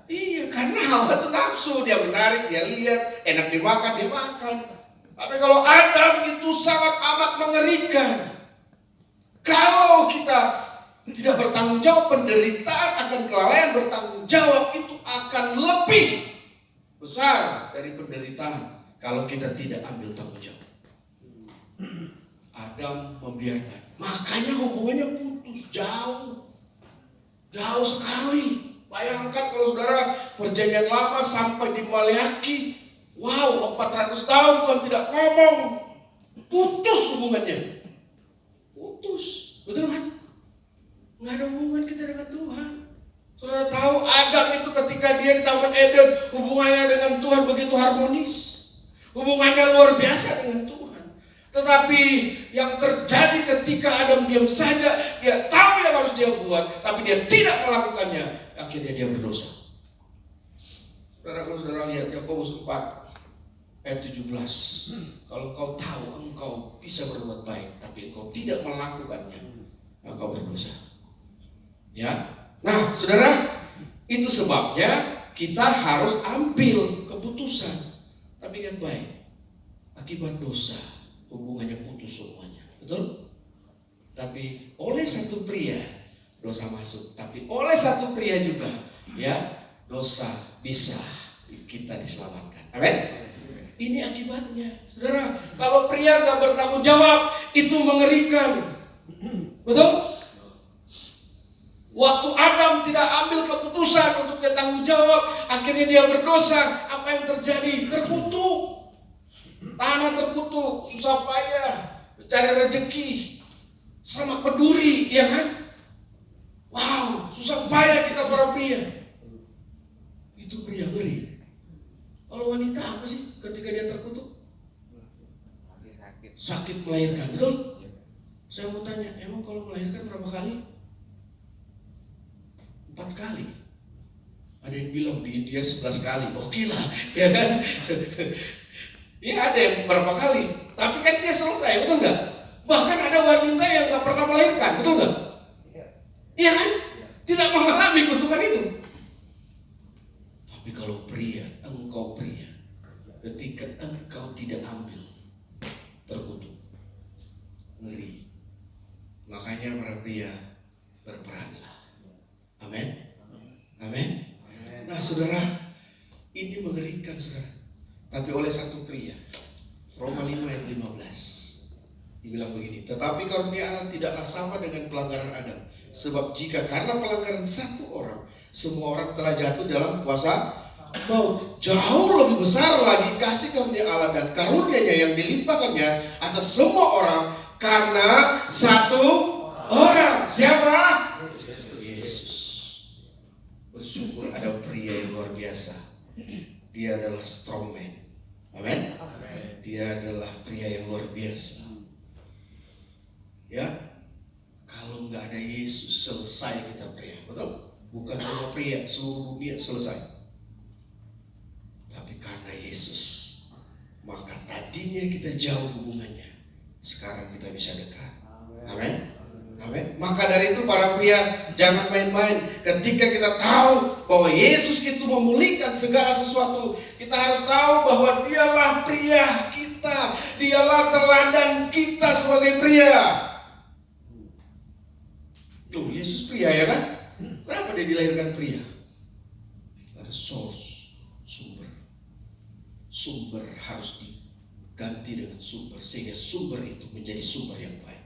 Iya, karena Hawa itu nafsu, dia menarik, dia lihat, enak dimakan, dia makan. Tapi kalau Adam itu sangat amat mengerikan. Kalau kita tidak bertanggung jawab, penderitaan akan kelalaian bertanggung jawab itu akan lebih besar dari penderitaan kalau kita tidak ambil tanggung jawab. Adam membiarkan. Makanya hubungannya putus jauh sekali. Bayangkan kalau saudara perjanjian lama sampai di Maleaki, wow 400 tahun Tuhan tidak ngomong, putus hubungannya, putus, betul kan? Nggak ada hubungan kita dengan Tuhan. Saudara tahu Adam itu ketika dia di Taman Eden, hubungannya dengan Tuhan begitu harmonis, hubungannya luar biasa dengan Tuhan. Tetapi yang terjadi ketika Adam diam saja, dia tahu yang harus dia buat, tapi dia tidak melakukannya, akhirnya dia berdosa. Saudara lihat Yakobus 4 ayat 17. Kalau kau tahu engkau bisa berbuat baik, tapi engkau tidak melakukannya, engkau berdosa. Ya, nah saudara, Itu sebabnya kita harus ambil keputusan. Tapi ingat baik, akibat dosa hubungannya putus semuanya. Betul? Tapi oleh satu pria dosa masuk, tapi oleh satu pria juga ya dosa bisa kita diselamatkan. Amin. Ini akibatnya, saudara. Kalau pria nggak bertanggung jawab, itu mengerikan. Betul? Waktu Adam tidak ambil keputusan untuk bertanggung jawab, akhirnya dia berdosa. Apa yang terjadi? Terkutuk, tanah terkutuk, susah payah mencari rezeki, sama peduli, ya kan? Wow, susah payah kita para pria. Itu pria ngeri. Kalau wanita apa sih ketika dia terkutuk? Sakit melahirkan, betul? Saya mau tanya, emang kalau melahirkan berapa kali? 4 kali. Ada yang bilang di India 11 kali. Oke lah, ya kan? Ya ada yang berapa kali. Tapi kan dia selesai, betul nggak? Bahkan ada wanita yang nggak pernah melahirkan, betul nggak? Iya kan? Tidak mengalami kutukan itu. Tapi kalau pria, engkau pria, ketika engkau tidak ambil, terkutuk, ngeri. Makanya para pria berperanlah. Amin. Amin. Nah saudara, ini mengerikan saudara. Tapi oleh satu pria, Roma 5 ayat 15 dibilang begini, tetapi karunia Allah tidaklah sama dengan pelanggaran Adam. Sebab jika karena pelanggaran satu orang, semua orang telah jatuh dalam kuasa maut, jauh lebih besar lagi kasih karunia Allah dan karunia-Nya yang dilimpahkannya atas semua orang karena satu orang. Siapa? Yesus. Bersyukur ada pria yang luar biasa. Dia adalah strong man. Amin. Dia adalah pria yang luar biasa. Ya, kalau nggak ada Yesus selesai kita pria, betul? Bukan cuma pria, seluruh dunia selesai. Tapi karena Yesus, maka tadinya kita jauh hubungannya, sekarang kita bisa dekat. Amin. Amin. Maka dari itu para pria jangan main-main. Ketika kita tahu bahwa Yesus itu memulihkan segala sesuatu, kita harus tahu bahwa Dialah pria kita, Dialah teladan kita sebagai pria. Tuh, Yesus pria ya kan? Kenapa dia dilahirkan pria? Ada source, sumber. Sumber harus diganti dengan sumber sehingga sumber itu menjadi sumber yang baik.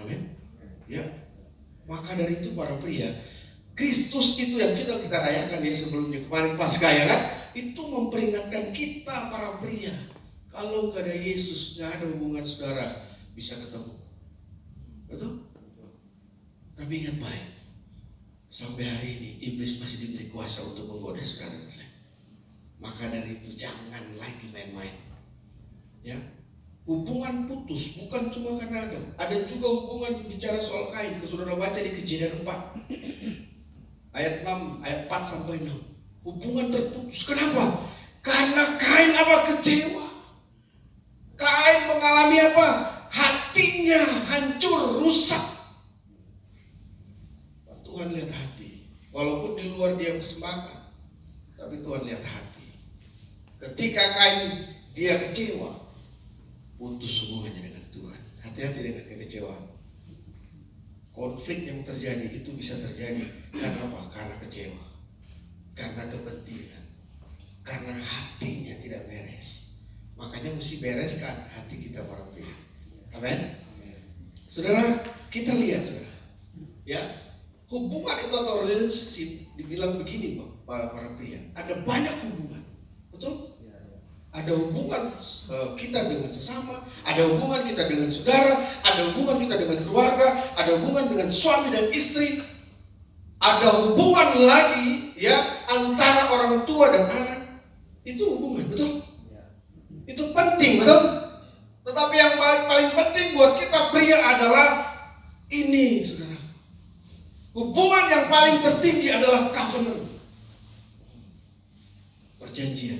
Amin. Ya. Maka dari itu para pria, Kristus itu yang kita rayakan ya sebelumnya kemarin Paskah ya kan? Itu memperingatkan kita para pria. Kalau nggak ada Yesus, nggak ada hubungan saudara bisa ketemu. Betul? Tapi ingat baik, sampai hari ini iblis masih diberi kuasa untuk menggoda saudara dan saya. Maka dari itu jangan lagi main-main. Ya, hubungan putus bukan cuma karena Adam. Ada juga hubungan bicara soal Kain. Saudara baca di Kejadian 4 ayat 6, ayat 4 sampai 6. Hubungan terputus. Kenapa? Karena Kain apa? Kecewa. Kain mengalami apa? Hatinya hancur, rusak. Tuhan lihat hati. Walaupun di luar dia bersemangat, tapi Tuhan lihat hati. Ketika Kain dia kecewa, putus hubungannya dengan Tuhan. Hati-hati dengan kekecewaan. Konflik yang terjadi itu bisa terjadi karena apa? Karena kecewa, karena kepentingan, karena hatinya tidak beres. Makanya mesti bereskan hati kita para pria. Amin. Saudara, kita lihat saudara, ya. Hubungan itu atau relationship dibilang begini para pria, ada banyak hubungan, betul? Ada hubungan kita dengan sesama, ada hubungan kita dengan saudara, ada hubungan kita dengan keluarga, ada hubungan dengan suami dan istri, ada hubungan lagi ya antara orang tua dan anak. Itu hubungan, betul? Itu penting, betul? Tetapi yang paling penting buat kita pria adalah ini, saudara. Hubungan yang paling tertinggi adalah covenant, perjanjian.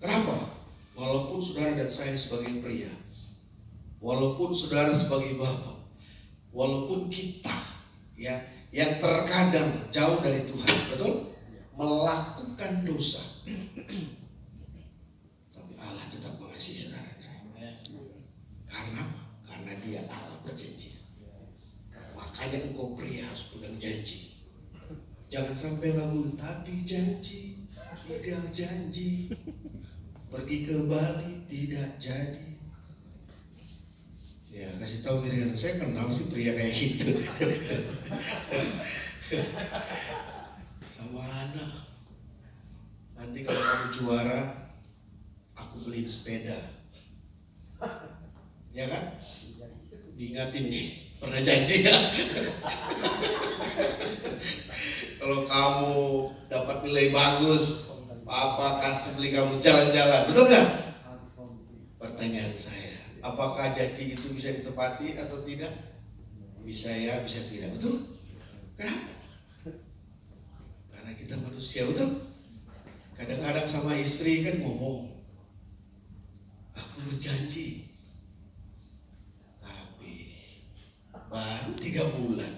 Kenapa? Walaupun saudara dan saya sebagai pria, walaupun saudara sebagai bapak, walaupun kita ya yang terkadang jauh dari Tuhan, betul? Melakukan dosa. Tapi Allah tetap mengasihi saudara saya. Karena Dia Allah perjanjian. Makanya engkau pria harus pegang janji. Jangan sampai lagu tapi janji, tinggal janji, pergi ke Bali tidak jadi. Ya kasih tahu Miriam, saya kenal sih pria kayak gitu. Sama anak. Nanti kalau kamu juara, aku beliin sepeda. Ya kan? Diingatin nih, pernah janji ya? Kalau kamu dapat nilai bagus, Papa kasih beli kamu jalan-jalan, betul nggak? Pertanyaan saya, apakah janji itu bisa ditepati atau tidak? Bisa ya, bisa tidak, betul? Kenapa? Karena kita manusia, betul? Kadang-kadang sama istri kan ngomong, aku berjanji, tapi baru 3 bulan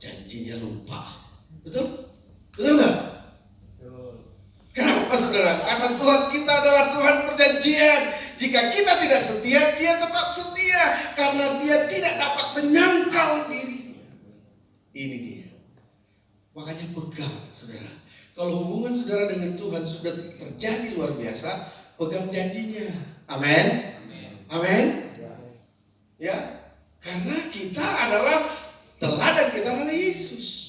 janjinya lupa, betul? Betul nggak? Kenapa saudara? Karena Tuhan kita adalah Tuhan perjanjian. Jika kita tidak setia, Dia tetap setia karena Dia tidak dapat menyangkal dirinya. Ini dia. Makanya pegang saudara. Kalau hubungan saudara dengan Tuhan sudah terjadi luar biasa, pegang janjinya. Amin. Amin. Ya, karena kita adalah teladan, kita adalah Yesus.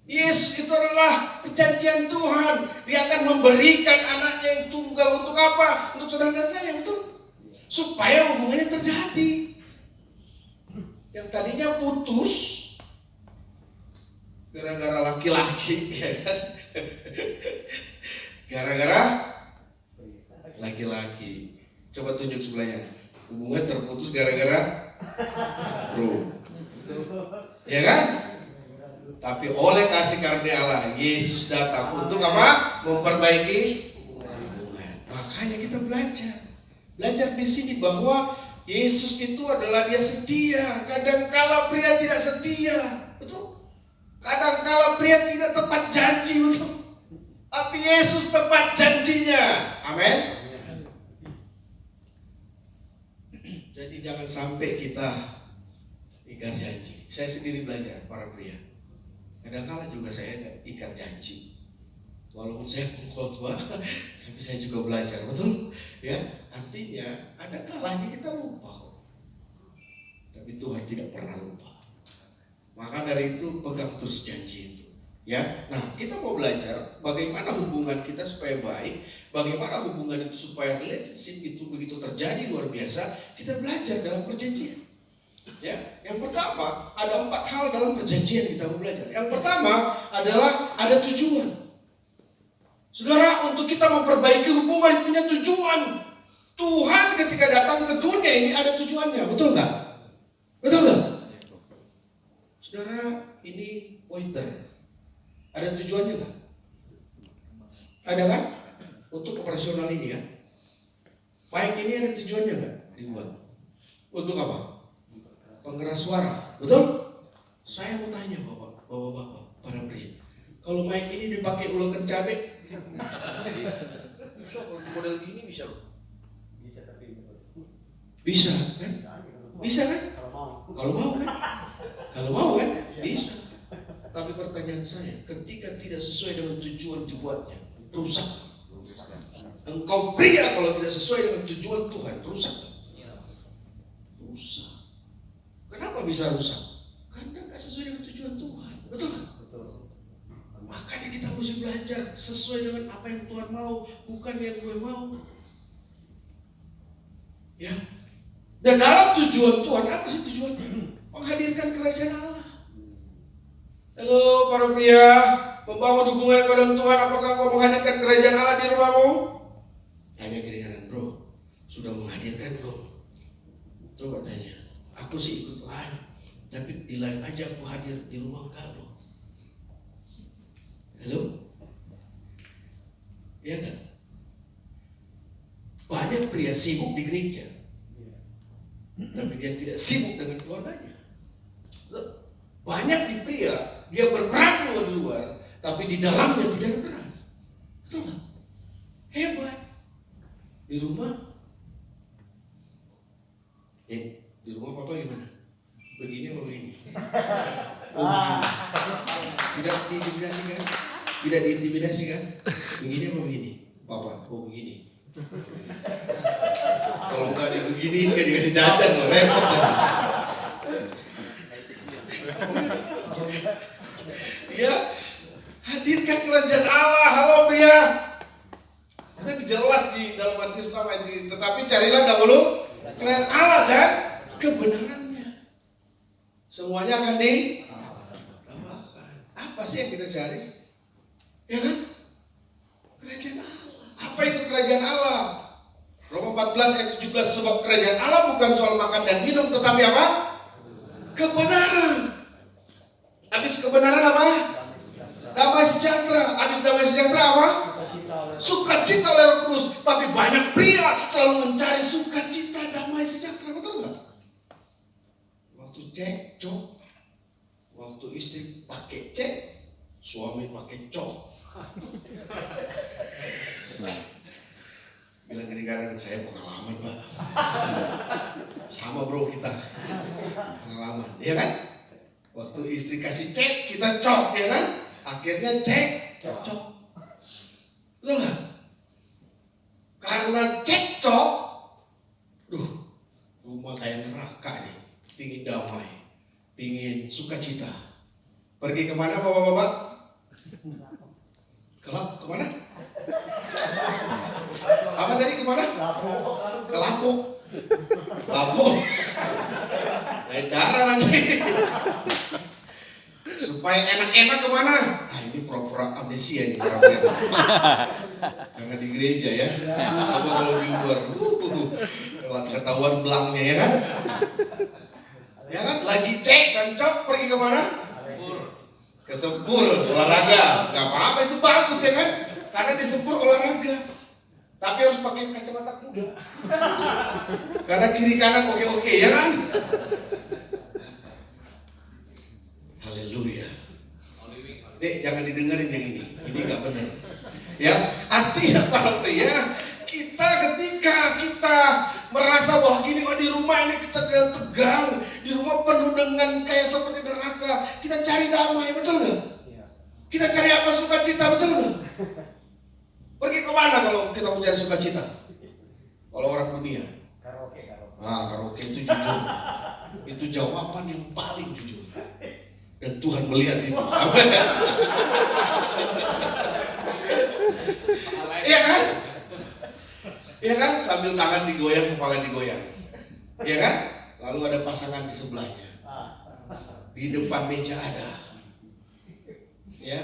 Yesus itu adalah perjanjian Tuhan. Dia akan memberikan anaknya yang tunggal untuk apa? Untuk saudara dan saya, betul? Supaya hubungannya terjadi. Yang tadinya putus gara-gara laki-laki, ya kan? Gara-gara laki-laki. Coba tunjuk sebelahnya. Hubungan terputus gara-gara bro. Ya kan? Tapi oleh kasih karunia Allah, Yesus datang untuk apa? Memperbaiki hubungan. Makanya kita belajar di sini bahwa Yesus itu adalah Dia setia. Kadangkala pria tidak setia, betul? Kadangkala pria tidak tepat janji, betul? Tapi Yesus tepat janjinya. Amin. Jadi jangan sampai kita ingkar janji. Saya sendiri belajar, para pria. Kadang-kadang juga saya ingkar janji. Walaupun saya pengkhotbah, tapi saya juga belajar, betul? Ya, artinya ada kalanya kita lupa. Tapi Tuhan tidak pernah lupa. Maka dari itu pegang terus janji itu. Ya, nah kita mau belajar bagaimana hubungan kita supaya baik, bagaimana hubungan itu supaya relationship itu begitu terjadi luar biasa. Kita belajar dalam perjanjian. Ya, yang pertama ada 4 hal dalam perjanjian kita mau belajar. Yang pertama adalah ada tujuan. Saudara, untuk kita memperbaiki hubungan punya tujuan. Tuhan ketika datang ke dunia ini ada tujuannya, betul nggak? Betul nggak? Saudara, ini waiter, ada tujuannya nggak? Ada kan? Untuk operasional ini kan? Mic ini ada tujuannya nggak dibuat? Untuk apa? Pengeras suara, betul? Saya mau tanya bapak-bapak, para pria, kalau mic ini dipakai ulekan cabai, bisa kalau model gini bisa loh. Bisa kan? Bisa kan? Kalau mau kan? Kalau mau kan? Bisa. Tapi pertanyaan saya, ketika tidak sesuai dengan tujuan dibuatnya, rusak. Engkau pria kalau tidak sesuai dengan tujuan Tuhan, rusak. Rusak. Kenapa bisa rusak? Karena nggak sesuai dengan tujuan Tuhan, betul kan? Makanya kita mesti belajar sesuai dengan apa yang Tuhan mau, bukan yang gue mau. Ya. Dan dalam tujuan Tuhan, apa sih tujuannya? Menghadirkan kerajaan Allah. Halo para pria, membangun hubungan kau dengan Tuhan, apakah kau menghadirkan kerajaan Allah di rumahmu? Tanya kiri kanan, bro. Sudah menghadirkan, bro? Coba tanya. Aku sih ikut live, tapi di live aja aku hadir di rumah kau. Halo? Iya kan? Banyak pria sibuk di gereja, tapi dia tidak sibuk dengan keluarganya. Banyak di setia, dia berperang di luar, tapi di dalamnya tidak ada perang. Betul nggak? Hebat. Di rumah, di rumah papa gimana? Begini apa begini? Oh, begini. Tidak diintimidasikan? Tidak diintimidasikan? Begini apa begini? Papa, oh begini. Kalau nggak dibeginiin nggak dikasih jajan, loh, repot saya. Ya, hadirkan kerajaan Allah. Halo pria. Itu jelas di dalam Matius 6 ayat ini. Tetapi carilah dahulu kerajaan Allah dan kebenarannya. Semuanya akan ditambahkan. Apa sih yang kita cari? Ya kan? Kerajaan Allah. Apa itu kerajaan Allah? Roma 14 ayat 17, sebab kerajaan Allah bukan soal makan dan minum, tetapi apa? Kebenaran. Habis kebenaran apa? Damai sejahtera. Habis damai sejahtera apa? Sukacita oleh Roh Kudus. Tapi banyak pria selalu mencari sukacita, damai sejahtera. Betul nggak? Waktu cekcok, waktu istri pakai cek, suami pakai cok. Bilang kiri kanan, saya pengalaman pak. Sama bro kita pengalaman, ya kan? Waktu istri kasih cek, kita cok, ya kan? Akhirnya cek, cok. Betul nggak? Karena cek cok, rumah kayak neraka nih. Pingin damai, pingin sukacita. Pergi kemana bapak-bapak? Kemana? Apa tadi kemana? Ke Lapuk. Lain darah nanti. Supaya enak-enak kemana? Ah ini pura-pura amnesia nih orang-orang. Karena di gereja ya. Coba kalau di luar, ketahuan belangnya ya kan? Ya kan? Lagi cek dan cok pergi kemana? Ke Sempur olahraga. Gak apa-apa itu bagus ya kan? Karena di Sempur olahraga. Tapi harus pakai kacamata kuda. Karena kiri kanan oke-oke ya kan? Haleluya. Dek jangan didengerin yang ini. Ini gak benar. Ya, artinya para pria, kita ketika kita merasa bahwa gini, oh di rumah ini sedang tegang, di rumah penuh dengan kayak seperti neraka, kita cari damai, betul nggak? Kita cari apa? Sukacita, betul nggak? Pergi ke mana kalau kita mau cari sukacita? Kalau orang dunia, karaoke itu jujur, itu jawaban yang paling jujur, dan Tuhan melihat itu. Iya kan? Iya kan? Sambil tangan digoyang, kepala digoyang. Iya kan? Lalu ada pasangan di sebelahnya. Di depan meja ada. Ya,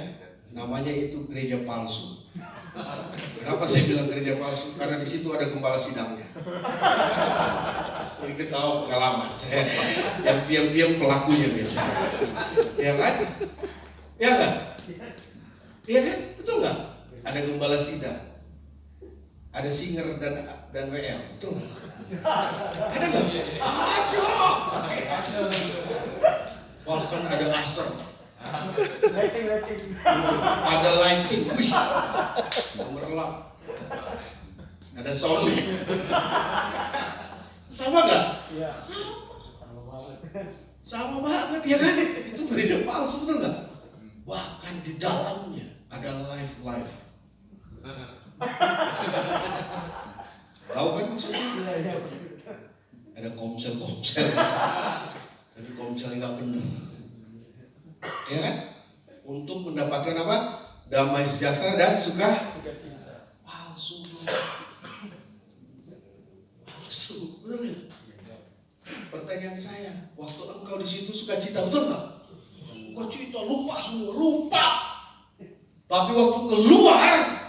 namanya itu gereja palsu. Kenapa saya bilang gereja palsu? Karena di situ ada gembala sidangnya. Ini ketawa pengalaman. Yang diam-diam pelakunya biasanya. Iya kan? Iya kan? Iya kan? Betul nggak? Ada gembala sidang, ada singer dan WL, betul nggak? Ada nggak? Ada. Bahkan ada asar, ada lighting, wih, gemerlap, ada sound. Sama nggak? Sama banget ya kan? Itu gereja palsu, betul nggak? Bahkan di dalamnya ada live. Tahu kan maksudnya? Ada komsel, tapi komsel nggak benar, ya kan? Untuk mendapatkan apa? Damai sejahtera dan suka palsu, betul nggak? Pertanyaan saya, waktu engkau di situ sukacita, betul nggak? Sukacita, lupa semua, lupa. Tapi waktu keluar,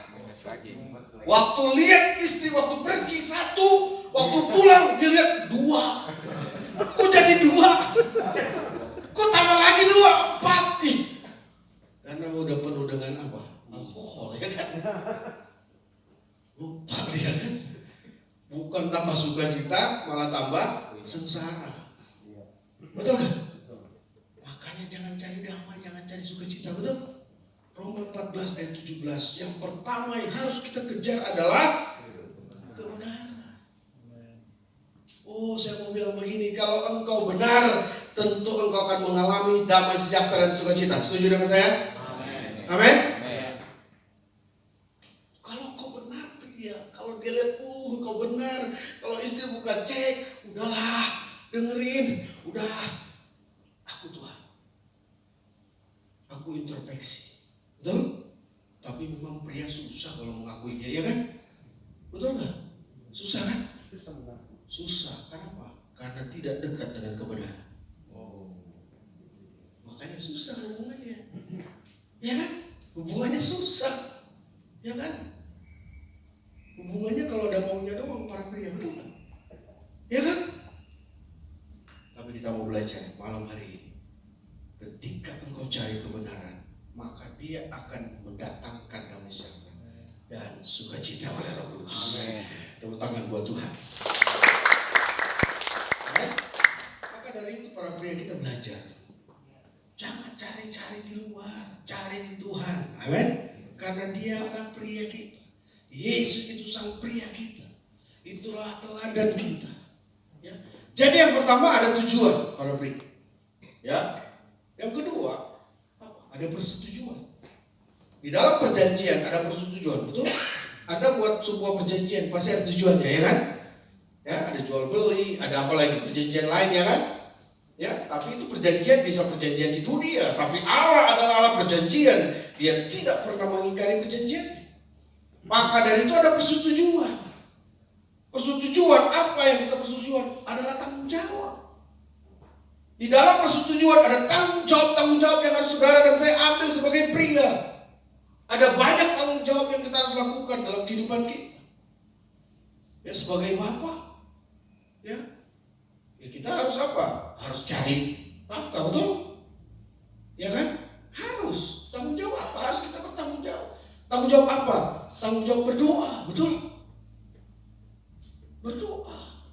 waktu lihat istri, waktu pergi satu, waktu pulang dilihat dua. Kok jadi dua? Kok tambah lagi dua? 4. Karena udah penuh dengan apa? Alkohol ya kan? Lupa dia kan? Bukan tambah sukacita, malah tambah sengsara. Betul kan? Makanya jangan cari damai. cari sukacita, betul? Roma 14 ayat 17. Yang pertama yang harus kita kejar adalah kebenaran. Oh, saya mau bilang begini, kalau engkau benar, tentu engkau akan mengalami damai sejahtera dan sukacita. Setuju dengan saya? Amin. Kalau engkau benar pria, kalau dia lihat, engkau benar. Kalau istri buka cek, udahlah, dengerin, udah. Aku Tuhan. Aku introspeksi. Betul? Tapi memang pria susah kalau mengakuinya, ya kan? Betul nggak? Susah kan? Susah. Kenapa? Karena tidak dekat dengan kebenaran. Makanya susah hubungannya. Ya kan? Hubungannya susah. Ya kan? Hubungannya kalau ada maunya doang para pria, betul nggak? Ya kan? Tapi kita mau belajar malam hari ini. Ketika engkau cari kebenaran, maka dia akan mendatangkan damai sejahtera dan sukacita oleh Roh Kudus. Tepuk tangan buat Tuhan. Amen. Maka dari itu para pria kita belajar. Jangan cari-cari di luar, cari di Tuhan. Amin. Karena dia adalah pria kita. Yesus itu sang pria kita. Itulah teladan kita. Ya. Jadi yang pertama ada tujuan para pria. Ya. Yang kedua, ada persetujuan. Di dalam perjanjian ada persetujuan, betul? Ada buat sebuah perjanjian pasti ada tujuannya, ya kan? Ya, ada jual beli, ada apa lagi perjanjian lain, ya kan? Ya, tapi itu perjanjian bisa perjanjian di dunia, tapi Allah adalah Allah perjanjian. Dia tidak pernah mengingkari perjanjian. Maka dari itu ada persetujuan. Persetujuan apa yang kita persetujuan? Adalah tanggung jawab. Di dalam persetujuan ada tanggung jawab yang harus saudara dan saya ambil sebagai pria. Ada banyak tanggung jawab yang kita harus lakukan dalam kehidupan kita. Ya sebagai bapak, ya kita harus apa? Harus cari nafkah, betul? Ya kan? Harus tanggung jawab apa? Harus kita bertanggung jawab. Tanggung jawab apa? Tanggung jawab berdoa, betul? Berdoa.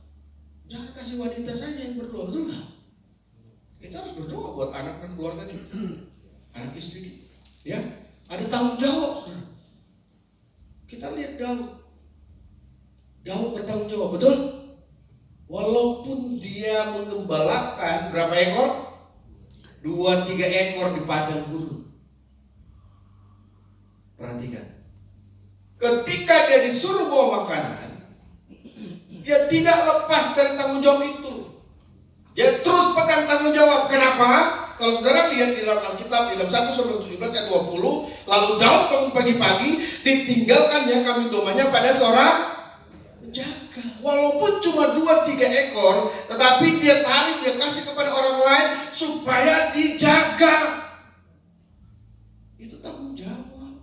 Jangan kasih wanita saja yang berdoa, betul nggak? Kita harus berdoa buat anak dan keluarga kita, anak istri kita. Ya, ada tanggung jawab, saudara. Kita lihat Daud bertanggung jawab, betul? Walaupun dia mengembalakan berapa ekor? 2-3 ekor di padang gurun. Perhatikan. Ketika dia disuruh bawa makanan, dia tidak lepas dari tanggung jawab itu. Dia terus pegang tanggung jawab. Kenapa? Kalau saudara lihat di dalam Alkitab, di dalam 1 Samuel 17 ayat 20, lalu Daud bangun pagi-pagi, ditinggalkannya kambing domanya pada seorang penjaga. Walaupun cuma 2-3 ekor, tetapi dia tarik, dia kasih kepada orang lain supaya dijaga. Itu tanggung jawab.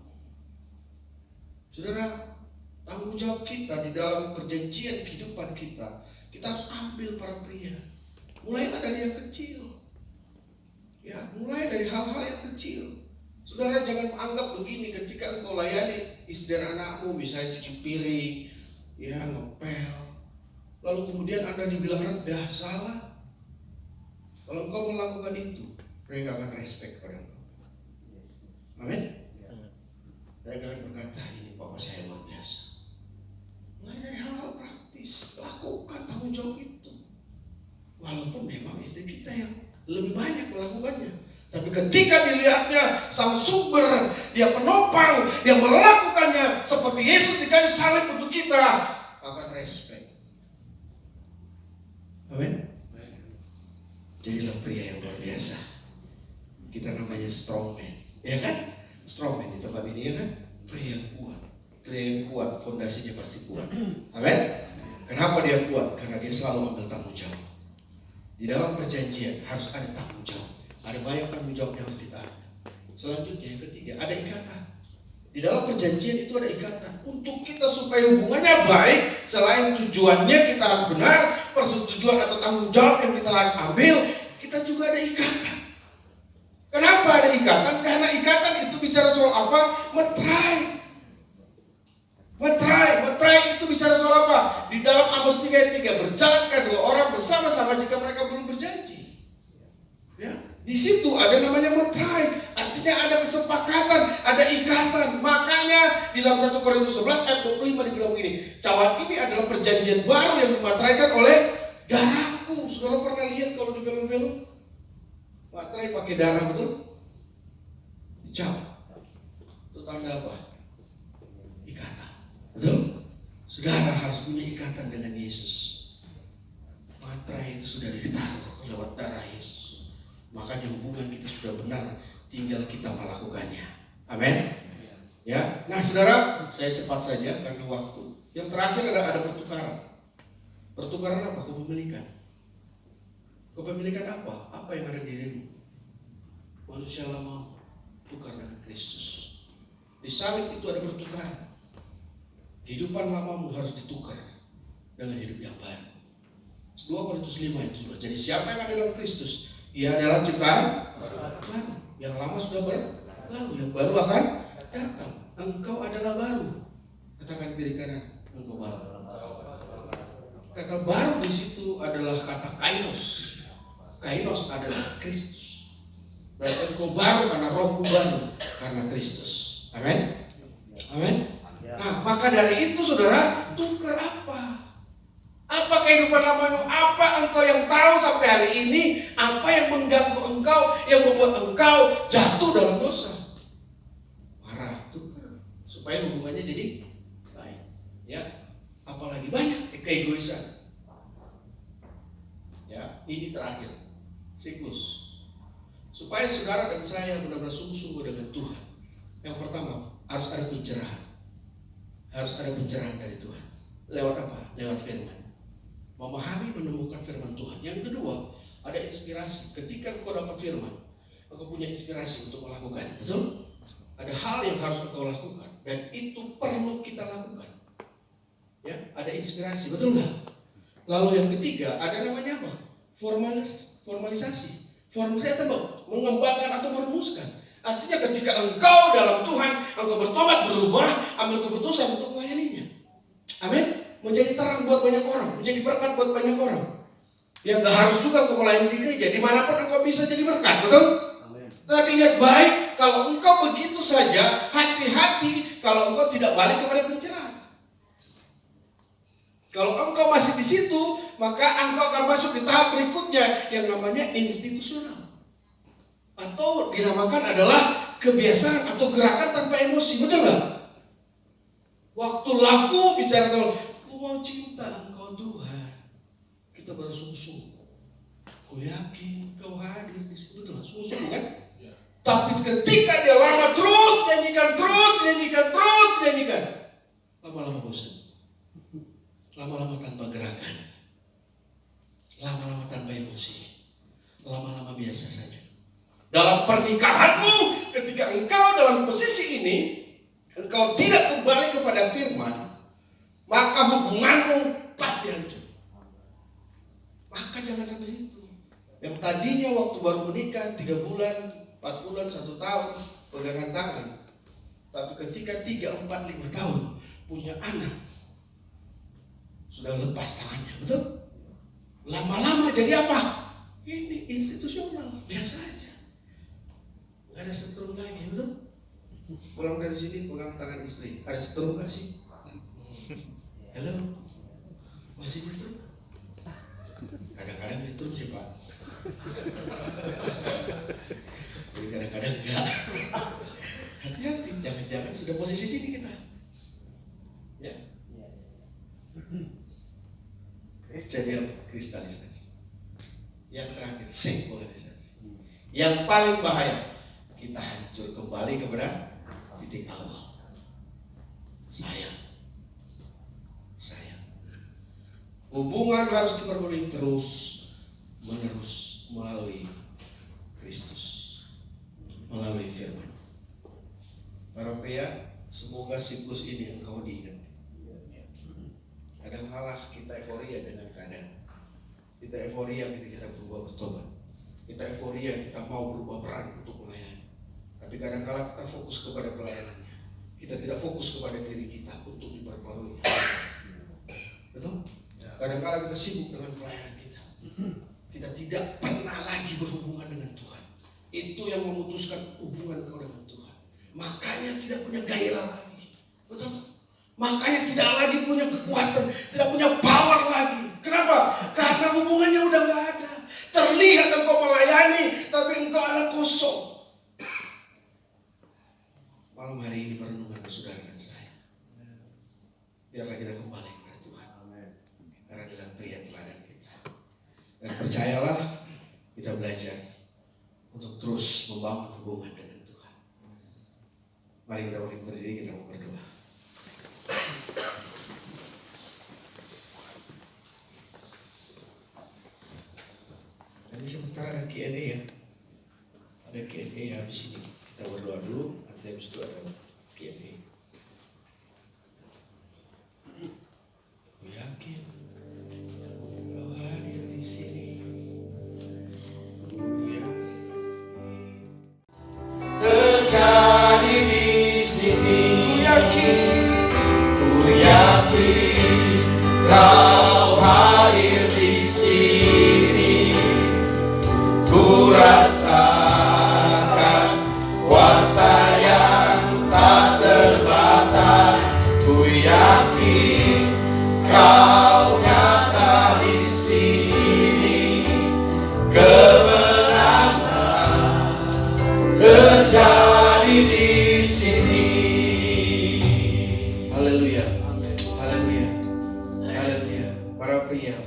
Saudara, tanggung jawab kita di dalam perjanjian kehidupan kita harus ambil para pria. Mulailah dari yang kecil. Ya, mulai dari hal-hal yang kecil. Saudara jangan anggap begini ketika engkau layani istri dan anakmu, misalnya cuci piring, ya ngepel, lalu kemudian Anda dibilang rendah, salah. Kalau engkau melakukan itu, mereka akan respect pada engkau. Amin. Mereka akan berkata, ini Bapak saya luar biasa. Mulai dari hal-hal praktis, lakukan tanggung jawab itu. Walaupun memang istri kita yang lebih banyak melakukannya, tapi ketika dilihatnya sang sumber, dia penopang, dia melakukannya seperti Yesus di kayu salib untuk kita, akan respect. Amin. Jadilah pria yang luar biasa. Kita namanya strong man, ya kan? Strong man di tempat ini, ya kan? Pria yang kuat. Pria yang kuat, fondasinya pasti kuat. Amin. Kenapa dia kuat? Karena dia selalu ambil tanggung jawab. Di dalam perjanjian harus ada tanggung jawab. Ada banyak tanggung jawab yang harus ditahan. Selanjutnya yang ketiga, ada ikatan. Di dalam perjanjian itu ada ikatan. Untuk kita supaya hubungannya baik, selain tujuannya kita harus benar, persetujuan atau tanggung jawab yang kita harus ambil, kita juga ada ikatan. Kenapa ada ikatan? Karena ikatan itu bicara soal apa? Metrai. Metrai itu bicara soal apa? Di dalam Amos 3 ayat 3, berjalankah dua orang bersama-sama jika mereka belum berjanji. Ya, Di situ ada namanya materai, artinya ada kesepakatan, ada ikatan. Makanya di dalam 1 Korintus 11 ayat 25 dibilang begini, cawan ini adalah perjanjian baru yang dimateraikan oleh darahku. Saudara pernah lihat kalau di film-film materai pakai darah, betul? Dicawan. Itu tanda apa? Ikatan, betul? Saudara harus punya ikatan dengan Yesus. Materai itu sudah ditaruh lewat darah Yesus. Makanya hubungan kita sudah benar, tinggal kita melakukannya. Amin. Ya. Nah, saudara, saya cepat saja karena waktu. Yang terakhir ada pertukaran. Pertukaran apa? Kepemilikan. Kepemilikan apa? Apa yang ada di dirimu? Manusia lama tukar dengan Kristus. Di salib itu ada pertukaran. Kehidupan lamamu harus ditukar dengan hidup yang baru. 2 Korintus 5 itu. Jadi siapa yang ada dalam Kristus? Ia adalah ciptaan baru. Yang lama sudah berlalu, yang baru akan datang. Engkau adalah baru. Katakan kiri kanan, engkau baru. Kata baru di situ adalah kata kainos. Kainos adalah Kristus. Berarti engkau baru karena rohmu baru karena Kristus. Amin. Amin. Nah, maka dari itu saudara, tukar apa? Apa kehidupan lamamu? Apa engkau yang tahu sampai hari ini? Apa yang mengganggu engkau, yang membuat engkau jatuh dalam dosa? Marah, tukar supaya hubungannya jadi baik. Ya, apalagi banyak keegoisan. Ya, ini terakhir siklus. Supaya saudara dan saya benar-benar sungguh-sungguh dengan Tuhan. Yang pertama, harus ada pencerahan. Harus ada pencerahan dari Tuhan. Lewat apa? Lewat firman. Memahami, menemukan firman Tuhan. Yang kedua, ada inspirasi. Ketika engkau dapat firman, engkau punya inspirasi untuk melakukan. Betul? Ada hal yang harus engkau lakukan. Dan itu perlu kita lakukan. Ya, ada inspirasi. Betul nggak? Lalu yang ketiga, ada namanya apa? Formalisasi. Formalisasi apa? Mengembangkan atau merumuskan. Artinya ketika engkau dalam Tuhan, engkau bertobat, berubah, ambil keputusan untuk melayaninya. Amin. Menjadi terang buat banyak orang, menjadi berkat buat banyak orang. Yang gak harus juga engkau melayani di gereja, dimanapun engkau bisa jadi berkat, betul? Amin. Tapi ingat baik, kalau engkau begitu saja, hati-hati kalau engkau tidak balik kepada pencerahan. Kalau engkau masih di situ, maka engkau akan masuk di tahap berikutnya yang namanya institusional. Atau dinamakan adalah kebiasaan atau gerakan tanpa emosi, betul gak? Waktu lagu bicara tentang ku mau cinta engkau Tuhan, kita baru sungguh-sungguh. Ku yakin kau hadir di situ, betul, sungguh-sungguh kan? Ya. Tapi ketika dia lama terus nyanyikan, lama-lama bosan, lama-lama tanpa gerakan, lama-lama tanpa emosi, lama-lama biasa saja. Dalam pernikahanmu, ketika engkau dalam posisi ini, engkau tidak kembali kepada firman, maka hubunganmu pasti hancur. Maka jangan sampai itu. Yang tadinya waktu baru menikah 3 bulan, 4 bulan, 1 tahun pegangan tangan, tapi ketika 3, 4, 5 tahun punya anak, sudah lepas tangannya, betul? Lama-lama jadi apa? Ini institusional, biasa aja. Gak ada setrum lagi, betul? Pulang dari sini pegang tangan istri, ada setrum gak sih? Halo, masih ditrum? Kadang-kadang ditrum sih Pak. Jadi kadang-kadang enggak. Hati-hati, jangan-jangan sudah posisi sini kita. Ya. Jadi apa? Kristalisasi. Yang terakhir, sekularisasi. Yang paling bahaya, kita hancur kembali kepada titik awal. Sayang. Hubungan harus diperbarui terus menerus melalui Kristus, melalui firman. Para pria, semoga siklus ini engkau diingat. Kadang-kadang kita euforia dengan keadaan. Kita euforia ketika kita berubah bertobat. Kita euforia kita mau berubah peran untuk melayani. Tapi kadang-kadang kita fokus kepada pelayanannya. Kita tidak fokus kepada diri kita untuk diperbarui. Betul? Kadang-kadang kita sibuk dengan pelayanan kita. Kita tidak pernah lagi berhubungan dengan Tuhan. Itu yang memutuskan hubungan kau dengan Tuhan. Makanya tidak punya gairah lagi. Betul? Makanya tidak lagi punya kekuatan, tidak punya power lagi. Kenapa? Karena hubungannya udah gak ada. Terlihat engkau melayani, tapi engkau anak kosong. Malam hari ini perenungan saudara dan saya. Biarlah kita kembali kepada Tuhan. Karena adalah pria teladan kita. Dan percayalah, kita belajar untuk terus membangun hubungan dengan Tuhan. Mari kita bangkit berdiri, kita mau berdoa. Nanti sebentar ada Q&A ya. Ada Q&A ya habis ini. Kita berdoa dulu, nanti habis itu ada Q&A. Aku yakin kau hadir di sini. Terjadi di sini. Ku yakin kau hadir di sini. Ku rasakan kuasa yang tak terbatas. Ku yakin kau nyata di sini. Kemenangan terjadi di sini. Haleluya. Haleluya. Haleluya. Para pria,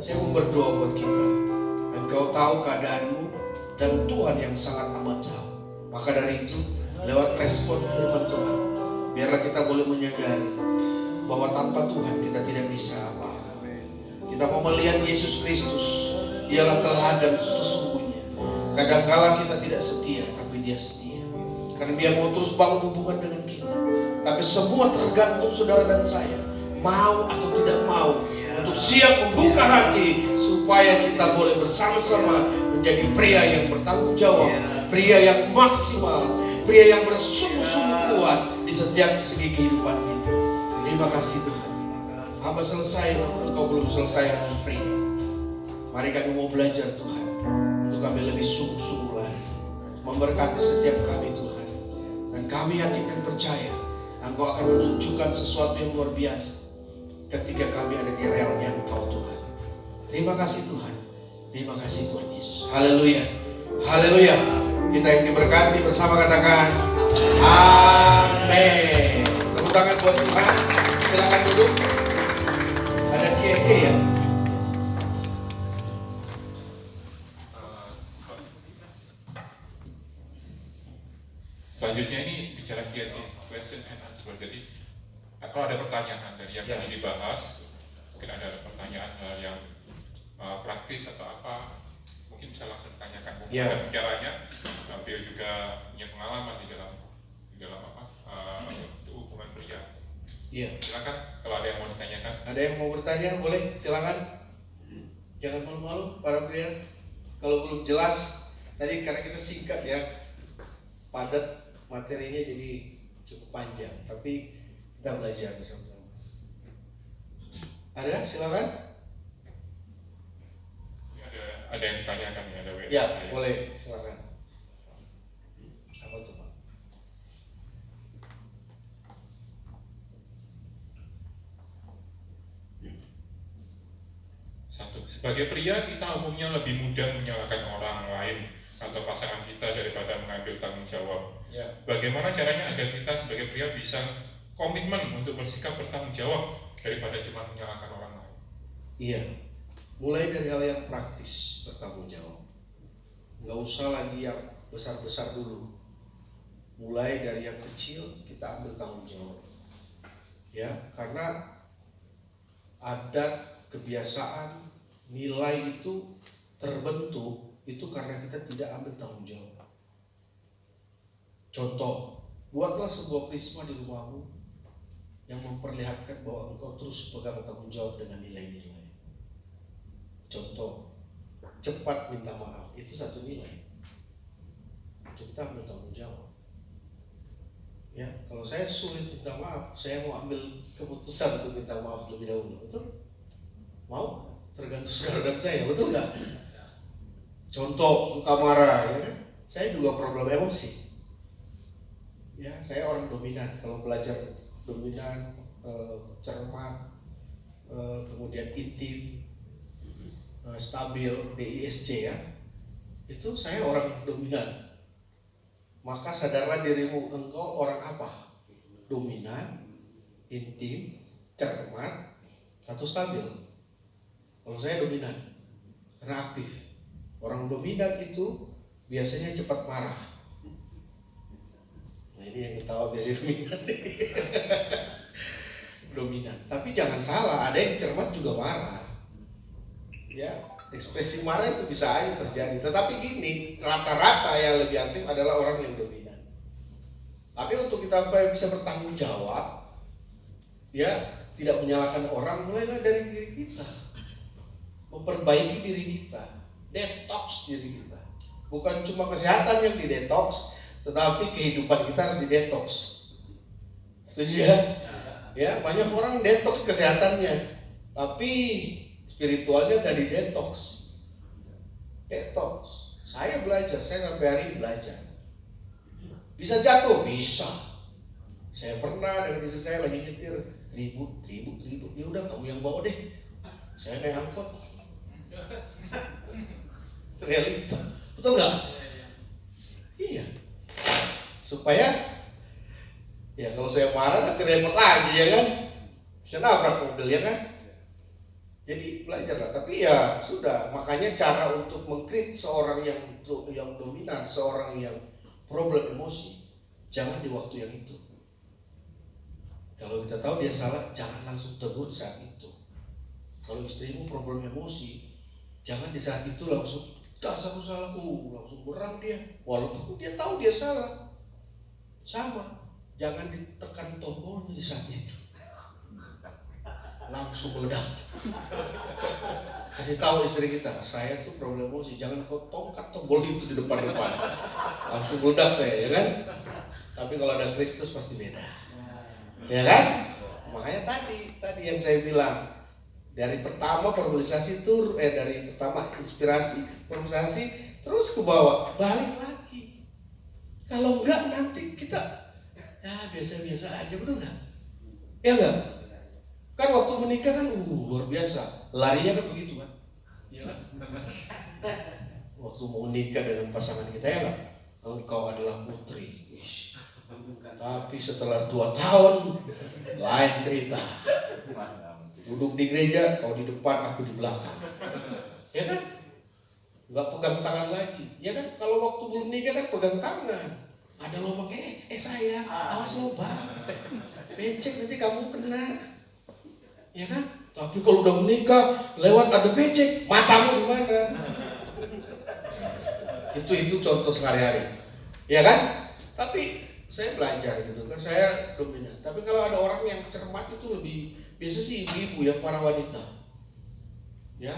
saya mau berdoa buat kita. Engkau tahu keadaanmu dan Tuhan yang sangat amat tahu. Maka dari itu, lewat respon firman Tuhan, biarlah kita boleh menyadari bahwa tanpa Tuhan kita tidak bisa apa-apa. Kita mau melihat Yesus Kristus, dialah teladan sesungguhnya. Kadangkala kita tidak setia, tapi dia setia. Karena dia mau terus bangun hubungan dengan kita. Tapi semua tergantung saudara dan saya, mau atau tidak mau, untuk siap membuka hati supaya kita boleh bersama-sama menjadi pria yang bertanggung jawab, pria yang maksimal, pria yang bersungguh-sungguh kuat di setiap segi kehidupan kita. Terima kasih Tuhan. Hamba selesai, engkau belum selesai dengan pria. Mari kami mau belajar Tuhan, untuk kami lebih sungguh-sungguh lagi memberkati setiap kami Tuhan. Dan kami yakin dan percaya Engkau akan menunjukkan sesuatu yang luar biasa ketika kami ada di relnya Engkau Tuhan. Terima kasih Tuhan. Terima kasih Tuhan Yesus. Haleluya. Haleluya. Kita yang diberkati bersama katakan amin. Tepuk tangan buat Tuhan. Silakan duduk. Ada Q&A ya. Selanjutnya ini bicara Q&A, question and answer. Jadi kalau ada pertanyaan dari yang tadi dibahas, mungkin ada pertanyaan yang praktis atau apa, mungkin bisa langsung ditanyakan. Mungkin ada bicaranya, beliau juga punya pengalaman di dalam apa untuk hubungan pria. Iya. Silakan kalau ada yang mau ditanyakan. Ada yang mau bertanya boleh, silakan. Jangan malu-malu para pria. Kalau belum jelas, tadi karena kita singkat ya, padat materinya jadi cukup panjang, tapi kita belajar bersama-sama. Ada? Silakan. Ada yang ditanyakan ya, ada WA. Ya, boleh, silakan. Apa tuh Pak? Satu, sebagai pria kita umumnya lebih mudah menyalahkan orang lain atau pasangan kita daripada mengambil tanggung jawab. Ya. Bagaimana caranya agar kita sebagai pria bisa komitmen untuk bersikap bertanggung jawab daripada cuma menyalahkan orang lain? Iya. Mulai dari hal yang praktis, bertanggung jawab. Nggak usah lagi yang besar-besar dulu. Mulai dari yang kecil kita ambil tanggung jawab. Ya, karena adat, kebiasaan, nilai itu terbentuk itu karena kita tidak ambil tanggung jawab. Contoh, buatlah sebuah prisma di rumahmu yang memperlihatkan bahwa engkau terus pegang tanggung jawab dengan nilai-nilai. Contoh, cepat minta maaf, itu satu nilai. Kita ambil tanggung jawab. Ya, kalau saya sulit minta maaf, saya mau ambil keputusan untuk minta maaf lebih dahulu, betul? Mau? Tergantung saudara dan saya, betul nggak? Contoh, suka marah, ya kan? saya juga problem emosi. Ya, saya orang dominan. Kalau belajar dominan, cermat, kemudian intim, stabil, DISC ya, itu saya orang dominan. Maka sadarlah dirimu, engkau orang apa? Dominan, intim, cermat, atau stabil? Kalau saya dominan, karena aktif. Orang dominan itu biasanya cepat marah. Nah ini yang ketawa biasanya dominan. Dominan. Tapi jangan salah, ada yang cermat juga marah. Ya, ekspresi marah itu bisa aja terjadi. Tetapi gini, rata-rata yang lebih aktif adalah orang yang dominan. Tapi untuk kita bisa bertanggung jawab, ya tidak menyalahkan orang, mulailah dari diri kita, memperbaiki diri kita, detox diri kita. Bukan cuma kesehatan yang didetox, tetapi kehidupan kita harus didetox. Setuju ya? Ya, banyak orang detox kesehatannya, tapi spiritualnya gak didetox. Detox. Saya belajar, saya sampai hari ini belajar. Bisa jatuh? Bisa. Saya pernah dengan istri saya lagi nyetir, ribut. Ya udah kamu yang bawa deh. Saya naik angkot. Itu realita. Betul nggak? Iya. Supaya ya kalau saya marah nanti repot lagi ya kan. Bisa nabrak mobil ya kan. Jadi belajarlah. Tapi ya sudah. Makanya cara untuk mengkrit seorang yang dominan, seorang yang problem emosi, jangan di waktu yang itu. Kalau kita tahu dia salah, jangan langsung tegur saat itu. Kalau istrimu problem emosi, jangan di saat itu langsung dasar salah, langsung berang dia. Walaupun dia tahu dia salah, sama. Jangan ditekan tombolnya di saat itu, langsung meledak. Kasih tahu istri kita, saya tuh problem emosi, jangan kau tongkat tombol itu di depan, langsung meledak saya, ya kan? Tapi kalau ada Kristus pasti beda. Ya kan? Makanya tadi yang saya bilang, dari pertama formalisasi tur, dari pertama inspirasi formalisasi terus ke bawah, balik lagi. Kalau enggak nanti kita ya biasa-biasa aja, betul enggak? Ya enggak? Kan waktu menikah kan luar biasa, larinya kan begitu kan? Ya kan? Waktu mau menikah dengan pasangan kita ya enggak? Engkau adalah putri. Tapi setelah 2 tahun lain cerita. Duduk di gereja, kau di depan, aku di belakang. Ya kan? Nggak pegang tangan lagi. Ya kan? Kalau waktu belum nikah kan pegang tangan. Ada lubang, sayang, awas lubang. Becek nanti kamu kena. Ya kan? Tapi kalau udah menikah, lewat ada becek, matamu di mana? Itu contoh sehari-hari. Ya kan? Tapi saya belajar gitu kan, saya dominan. Tapi kalau ada orang yang cermat itu lebih, biasa sih ibu-ibu ya, para wanita. Ya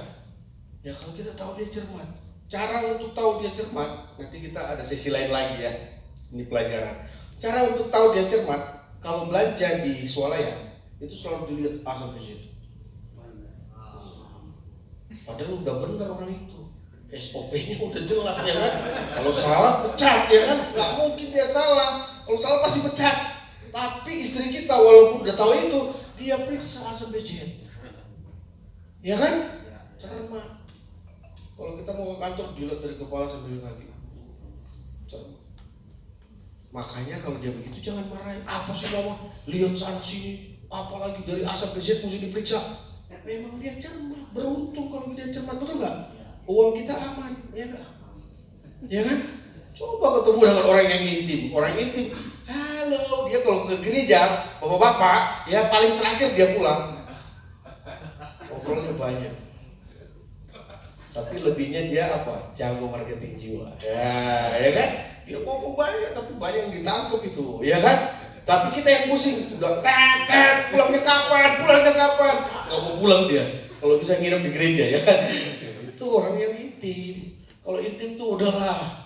kalau kita tahu dia cermat, cara untuk tahu dia cermat, nanti kita ada sesi lain lagi ya. Ini pelajaran. Cara untuk tahu dia cermat, kalau belanja di swalayan itu selalu dilihat A sampai Z. Padahal udah benar orang itu, SOP-nya udah jelas ya kan. Kalau salah pecat ya kan, nggak mungkin dia salah. Kalau salah pasti pecat. Tapi istri kita walaupun udah tahu itu, dia periksa A sampai Z. Ya kan? Cermat. Kalau kita mau ke kantor, dilihat dari kepala sampai kaki. Cermat. Makanya kalau dia begitu jangan marahin. Apa sih mama? Lihat sana sini. Apalagi dari A sampai Z mesti diperiksa. Memang dia cermat. Beruntung kalau dia cermat, betul nggak? Uang kita aman, ya kan? Ya kan? Coba ketemu dengan orang yang intim, halo, dia kalau ke gereja, bapak-bapak, ya paling terakhir dia pulang. Ngobrolnya banyak. Tapi lebihnya dia apa? Jago marketing jiwa. Ya kan? Dia ngomong banyak, tapi banyak yang ditangkap itu, ya kan? Tapi kita yang pusing, udah pulangnya kapan? Nggak mau pulang dia. Kalau bisa nginep di gereja, ya kan? Itu orang yang intim. Kalau intim tuh udahlah.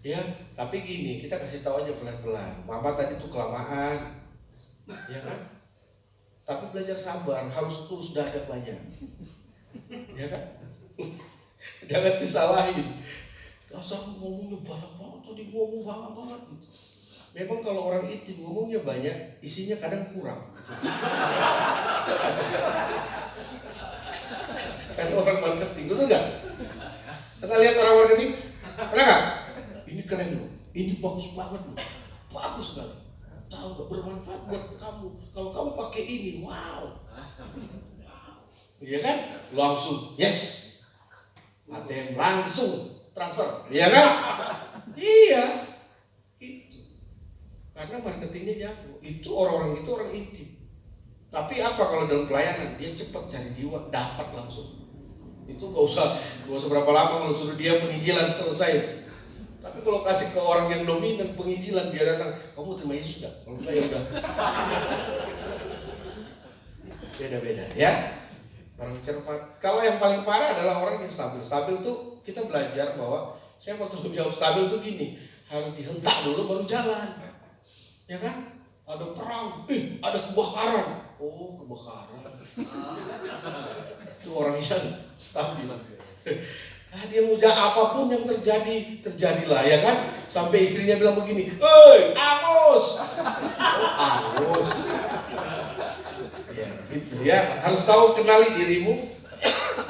Ya, tapi gini, kita kasih tahu aja pelan-pelan. Mama tadi tuh kelamaan, ya kan? Tapi belajar sabar, harus terus dada banyak, ya kan? Jangan disalahin. Dasar ngomongnya banyak banget, tadi ngomong banget. Memang kalau orang itu ngomongnya banyak, isinya kadang kurang. Kan orang marketing, betul nggak? Kita lihat orang marketing, pernah nggak? Ini keren loh, ini bagus banget loh, bagus sekali. Tahu nggak, bermanfaat buat kamu. Kalau kamu pakai ini, wow. Iya kan? Langsung, yes. ATM langsung transfer, iya kan? Iya, itu. Karena marketingnya jago. Itu orang-orang itu orang intim. Tapi apa kalau dalam pelayanan dia cepat cari jiwa, dapat langsung. Itu nggak usah berapa lama kalau suruh dia penginjilan selesai. Tapi kalau kasih ke orang yang dominan penginjilan, dia datang, kamu terima Yesus nggak? Kalau enggak ya udah. Beda-beda ya. Orang cermat. Kalau yang paling parah adalah orang yang stabil. Stabil tuh kita belajar bahwa saya bertanggung jawab. Stabil tuh gini, harus dihentak dulu baru jalan. Ya kan? Ada perang, ada kebakaran. Oh, kebakaran. Itu orang yang stabil. Dia muja apapun yang terjadi, terjadilah ya kan? Sampai istrinya bilang begini, "Hei, Amos!" Oh, Amos. Ya, gitu ya. Harus tahu kenali dirimu,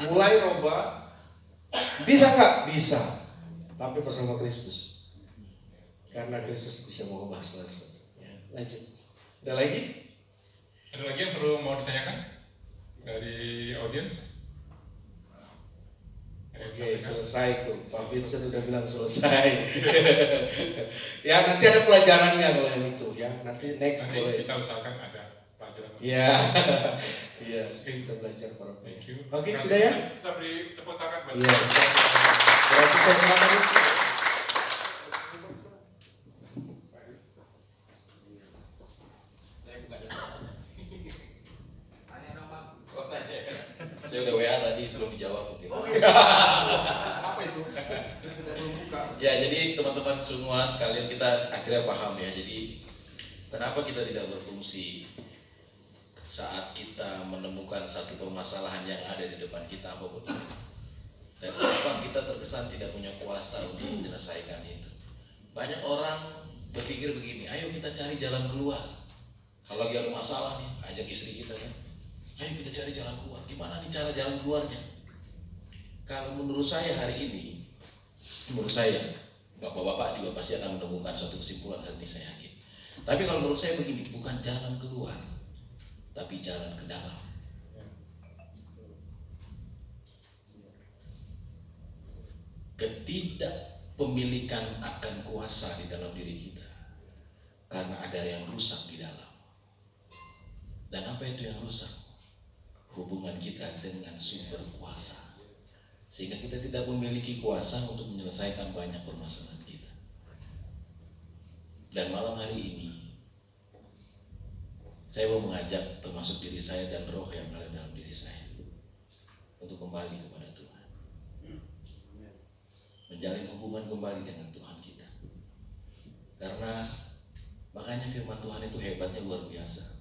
mulai roba. Bisa nggak? Bisa. Tapi bersama Kristus. Karena Kristus bisa mengubah segala sesuatu. Ya, lanjut. Ada lagi? Ada lagi yang perlu mau ditanyakan dari audiens? Oke, selesai tuh. Pak Vincent udah bilang selesai. Ya, nanti ada pelajarannya kalau yang itu ya. Nanti next Nanti boleh. kita usahakan ada pelajaran. Ya, iya. Kita belajar para Thank you. Oke, sudah ya? Kita beri tepuk tangan buat Iya. Berarti saya silakan. Saya udah WA tadi belum dijawab. Apa itu? Ya, jadi teman-teman semua sekalian kita akhirnya paham ya. Jadi kenapa kita tidak berfungsi saat kita menemukan satu permasalahan yang ada di depan kita apapun itu. Dan kenapa kita terkesan tidak punya kuasa untuk menyelesaikan itu. Banyak orang berpikir begini, ayo kita cari jalan keluar. Kalau lagi ada masalah nih, ajak istri kita ya. Ayo kita cari jalan keluar. Gimana nih cara jalan keluarnya? Kalau menurut saya hari ini, menurut saya, bapak-bapak juga pasti akan menemukan suatu kesimpulan nanti saya yakin. Tapi kalau menurut saya begini, bukan jalan keluar, tapi jalan ke dalam. Ketidakpemilikan akan kuasa di dalam diri kita, karena ada yang rusak di dalam. Dan apa itu yang rusak? Hubungan kita dengan sumber kuasa, sehingga kita tidak memiliki kuasa untuk menyelesaikan banyak permasalahan kita. Dan malam hari ini saya mau mengajak termasuk diri saya dan roh yang ada dalam diri saya untuk kembali kepada Tuhan, menjalin hubungan kembali dengan Tuhan kita. Karena makanya firman Tuhan itu hebatnya luar biasa.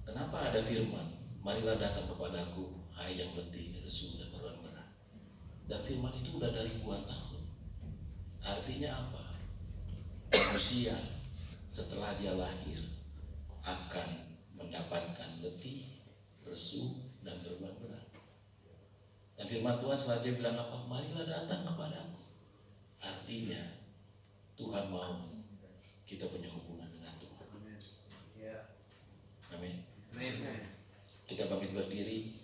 Kenapa ada firman? Marilah datang kepadaku, hai yang letih, lesu dan beban berat. Dan firman itu udah dari ribuan tahun. Artinya apa? Manusia setelah dia lahir akan mendapatkan letih, lesu dan beban berat. Dan firman Tuhan selanjutnya bilang apa? Marilah datang kepadaku. Artinya Tuhan mau kita punya hubungan dengan Tuhan. Amin. Kita pamit berdiri.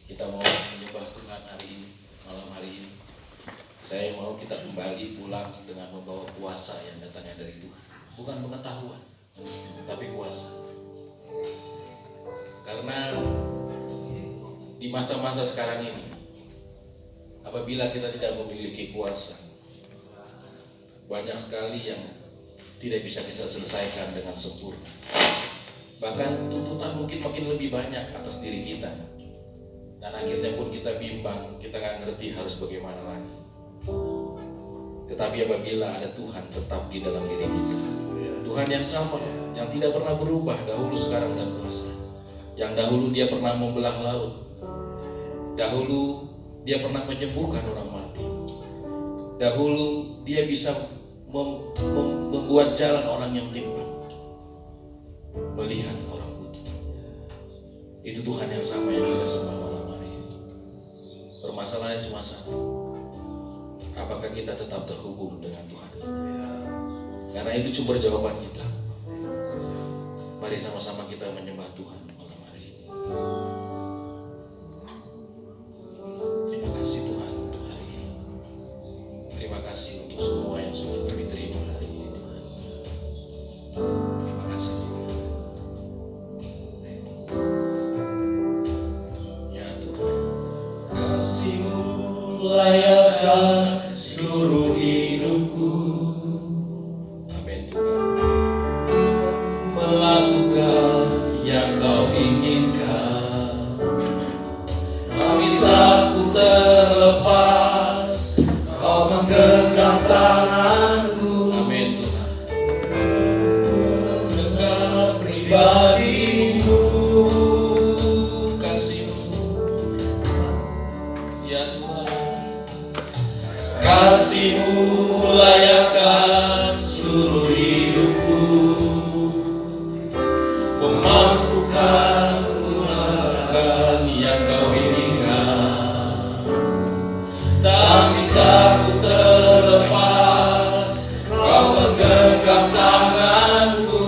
Kita mau menyembah Tuhan hari ini, malam hari ini. Saya mau kita kembali pulang dengan membawa kuasa yang datangnya dari Tuhan. Bukan pengetahuan, tapi kuasa. Karena di masa-masa sekarang ini, apabila kita tidak memiliki kuasa, banyak sekali yang tidak bisa kita selesaikan dengan sempurna. Bahkan tuntutan mungkin makin lebih banyak atas diri kita. Dan akhirnya pun kita bimbang, kita gak ngerti harus bagaimana lagi. Tetapi apabila ada Tuhan tetap di dalam diri kita, Tuhan yang sama, yang tidak pernah berubah dahulu, sekarang dan kuasa. Yang dahulu dia pernah membelah laut, dahulu dia pernah menyembuhkan orang mati, Dahulu dia bisa membuat jalan orang yang timpang, melihat orang butuh. Itu Tuhan yang sama yang kita sembah malam hari ini. Permasalahannya cuma satu, apakah kita tetap terhubung dengan Tuhan kita? Karena itu sumber jawaban kita. Mari sama-sama kita menyembah Tuhan malam hari ini. Terima kasih Tuhan untuk hari ini. Terima kasih untuk semua yang sudah kami terima hari ini Tuhan. Terima kasih Tuhan. Ya Tuhan, kasih-Mu layakkan seluruh hidupku. Amin Tuhan. Melakukan yang Kau inginkan, tak bisa ku terlepas, Kau menggenggam tanganku. Amin Tuhan. Mengenal pribadi-Mu, kasih-Mu, ya Tuhan. Kasih-Mu layakkan seluruh hidupku, memampukan melakukan yang Kau inginkan. Tak bisa ku terlepas, Kau menggenggam tanganku,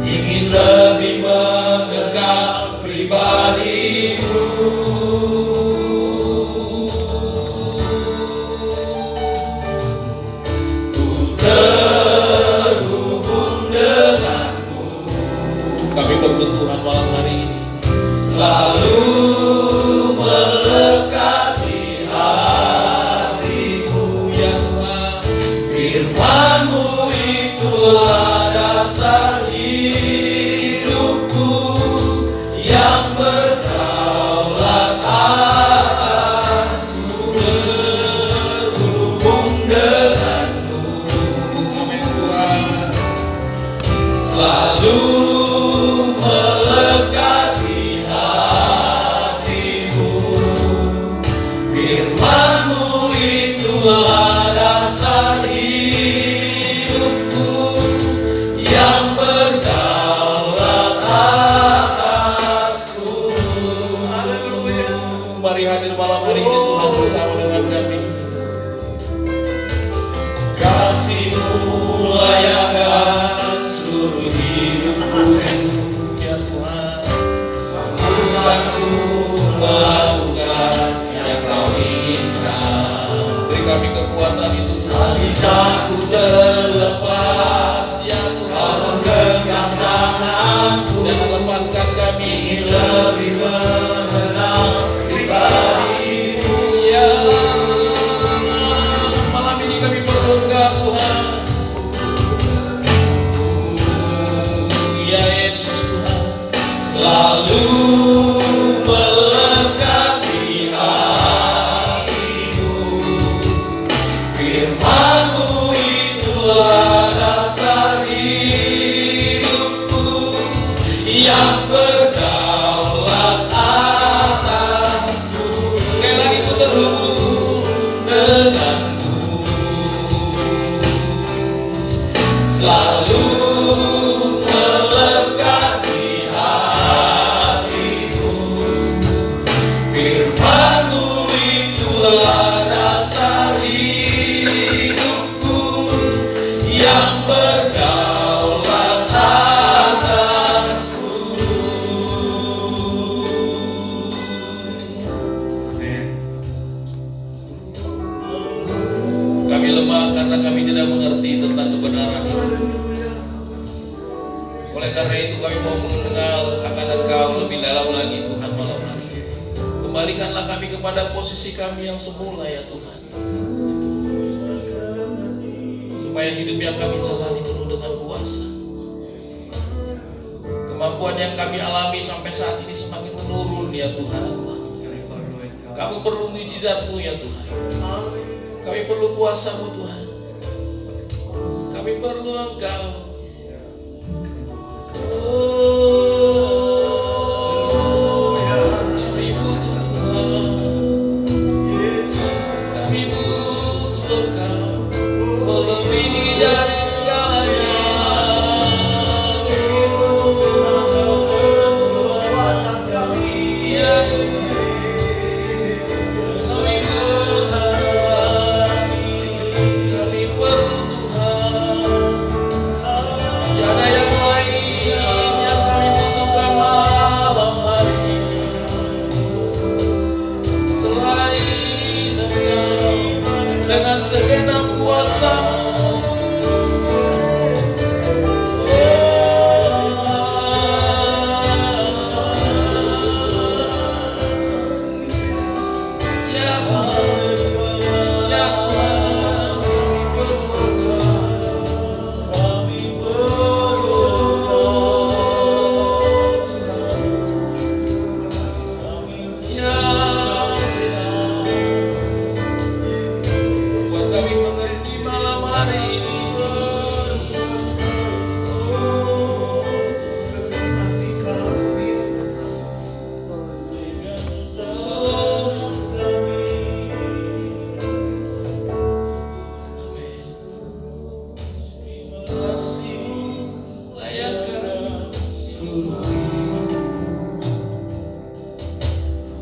ingin lebih mengenal pribadi-Mu. Ku terhubung denganmu. Kami perlu Tuhan malam hari ini. Selalu melekat di hatimu ya Tuhan. Firman-Mu itulah dasar hidupku, yang berdaulat atasku. Terhubung denganmu, amin Tuhan. Selalu melekat di hatimu. Firman-Mu itulah dasar hidupku, yang berdaulat atasku. Haleluya. Mari hadir malam hari ini Tuhan bersama dengan kami. Kasih-Mu layakkan seluruh hidupku, ya Tuhan. Aku melakukan yang Kau inginkan. Beri kami kekuatan itu Tuhan. Bisa ku terlepas, ya Tuhan. Menggenggam tanganku, jangan lepaskan kami. Ingin lebih mengenal pribadi-Mu, ya. Malam ini kami perlu Engkau Tuhan. Ya Yesus Tuhan, selalu melekat di hatimu. Firman-Mu itulah dasar hidupku, yang berdaulat atasku. Sekali lagi ku terhubung denganmu. Selalu melekat di hatimu. Firman-Mu itulah dasar hidupku, yang berdaulat atasku. Kami lemah karena kami tidak mengerti tentang kebenaran. Oleh karena itu kami mau mengenal akan Engkau lebih dalam lagi Tuhan malam hari ini. Kembalikanlah kami kepada posisi kami yang semula ya Tuhan, supaya hidup yang kami jalani penuh dengan kuasa. Kemampuan yang kami alami sampai saat ini semakin menurun ya Tuhan. Kami perlu mujizat-Mu ya Tuhan. Kami perlu kuasa-Mu Tuhan. Kami perlu Engkau. Kami butuh Tuhan. Kami butuh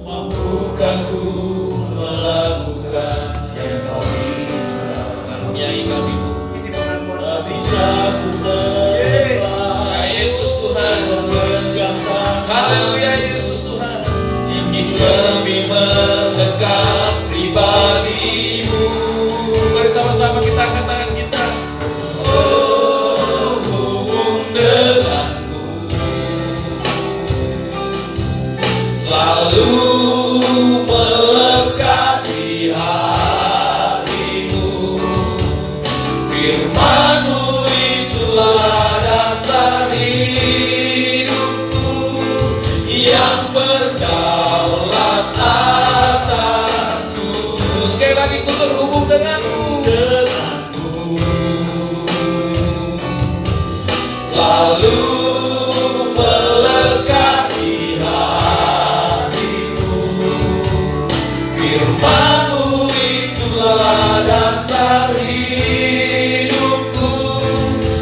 Mampukah ku melakukan yang kau inginkan? Karuniai kami, tak bisa ku berlepas. Ya Yesus Tuhan, haleluya Yesus Tuhan. Ingin lebih mendekat pribadimu. Mari sama-sama kita angkat tangan kita. Oh, hubung denganmu selalu melekat di hatimu. Firman-Mu itulah dasar hidupku yang berdaulat atasku. Sekali lagi ku terhubung denganmu. Selalu melekat di hatimu. Firman-Mu itulah dasar hidupku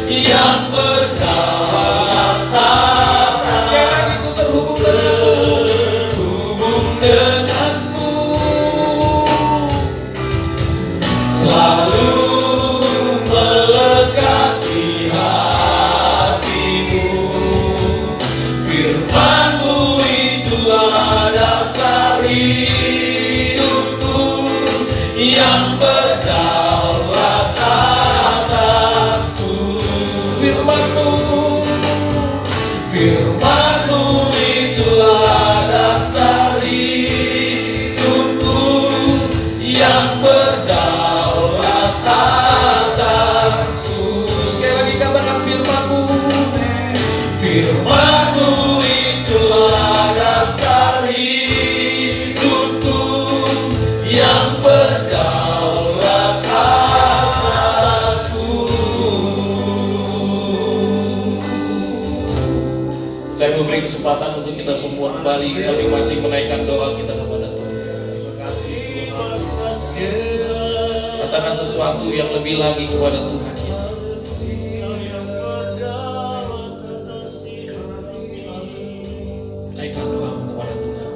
yang berdaulat atas. Sekali lagi ku terhubung denganmu. Selalu melekat di hatimu. Firman-Mu itulah dasar hidupku yang berdaulat atasku. Firman-Mu, Firman-Mu itulah dasar hidupku yang berdaulat atasku. Sekali lagi katakan firman-Mu. Firman-Mu itulah dasar hidupku yang berdaulat atasku. Saya memberi kesempatan untuk kita semua kembali masing-masing menaikkan doa kita kepada Tuhan. Katakan sesuatu yang lebih lagi kepada Tuhan. Naikkan doamu kepada Tuhan.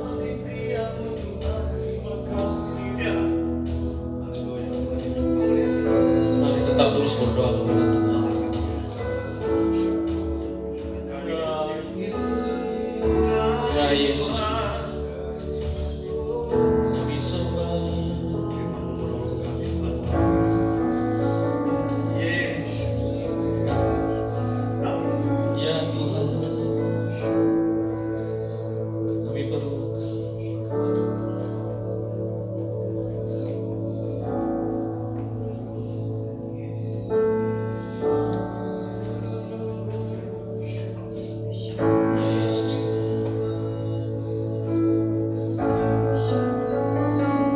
Mari tetap terus berdoa kepada Tuhan. Ya Yesus Tuhan, kami sembah. Ya Tuhan, kami perlu Ya Yesus Tuhan.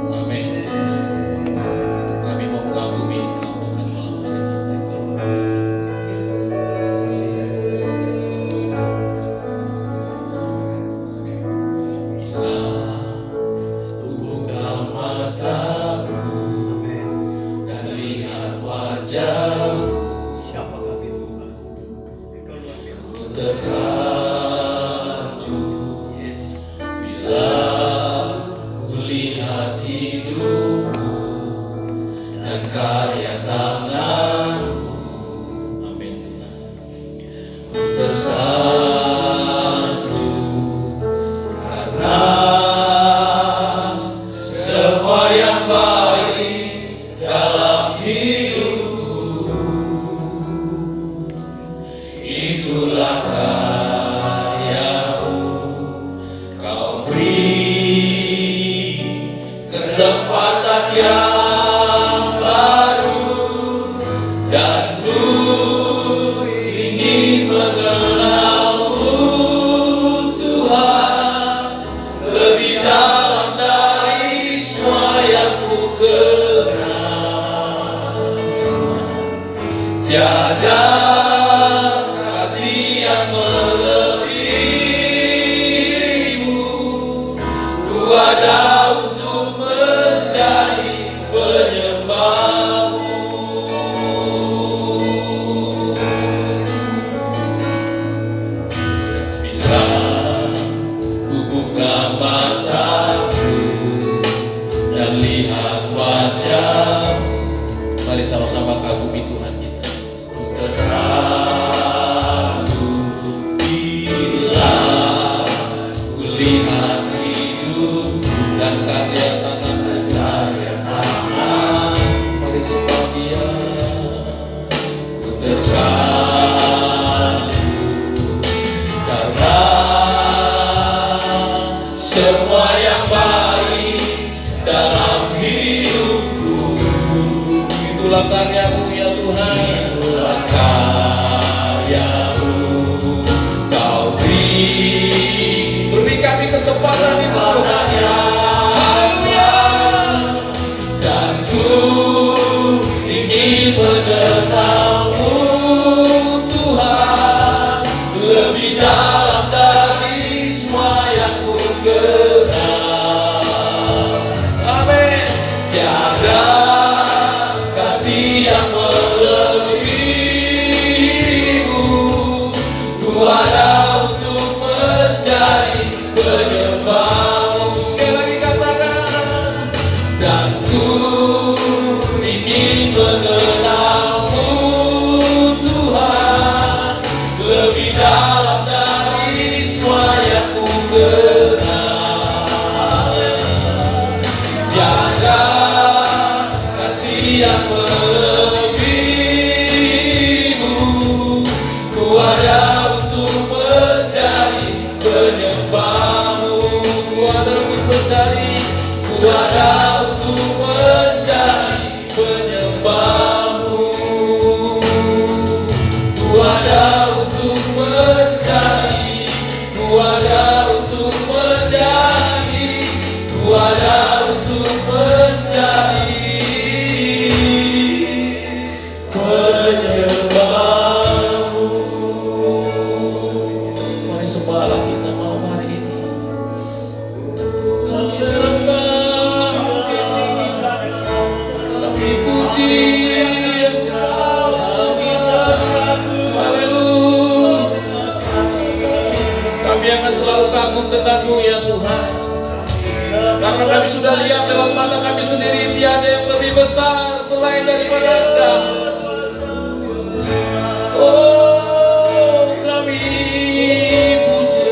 Amin. Kami mau mengagumi Engkau Tuhan malam hari ini. Bila ku buka mataku dan lihat wajah-Mu, ku tersanjung. Bila ku lihat hidupku dan karya tangan-Mu, amin Tuhan. Ku tersanjung karena semua yang baik dalam hidupku itulah karya-Mu. Kau beri kesempatan yang baru dan ku ingin mengenal-Mu Tuhan lebih dalam dari semua yang ku kenal. Tiada kasih yang melebihi-Mu. Ku ada untuk mencari Lihat hidup dan karya tangan, mari sembah Dia. Ku tersambut karena semua yang baik dalam hidupku, itulah karya-Mu ya Tuhan. Itulah karya-Mu, Kau beri kami kesempatan itu Tuhan. Haleluya. Dan ku ingin mengenal-Mu Tuhan lebih dalam dari semua yang ku kenal. Amin. Tiada kasih yang melebihi-Mu, ku ada untuk menjadi penyembah-Mu. Sekali lagi katakan, dan ku ingin mengenal-Mu Tuhan lebih dalam dari semua yang ku kenal. Tiada kasih yang melebihi-Mu, ku ada untuk menjadi penyembah-Mu. Ku ada untuk mencari, ku ada untuk menjadi penyembah-Mu. Ku ada untuk mencari, ku ada untuk menjadi, ku ada untuk menjadi penyembah-Mu. Mari sembahlah kita malam hari ini. Kami sembah, kami puji Engkau. Haleluya. Kami akan selalu kagum dengan-Mu ya Tuhan, karena kami sudah lihat lewat mata kami sendiri tiada yang lebih besar selain daripada Engkau. Oh, kami puji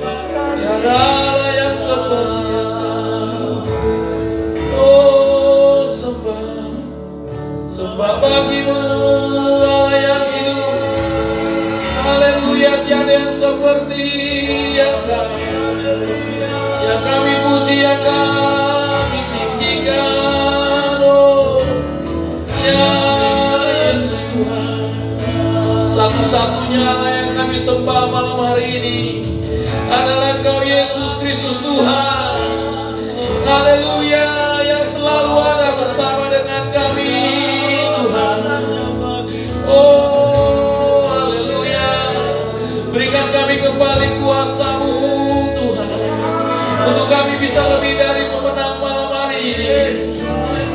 Engkau. Tiada Allah yang seperti Engkau. Oh, sembah bagi-Mu Allah yang hidup. Haleluya, tiada yang seperti Engkau. Yang kami puji, yang kami tinggikan, oh ya Yesus Tuhan. Satu-satunya Allah yang kami sembah malam hari ini adalah Engkau Yesus Kristus Tuhan. Haleluya, yang selalu ada bersama dengan kami Tuhan. Oh haleluya, berikan kami kembali kuasa-Mu Tuhan, untuk kami bisa lebih dari pemenang malam hari ini.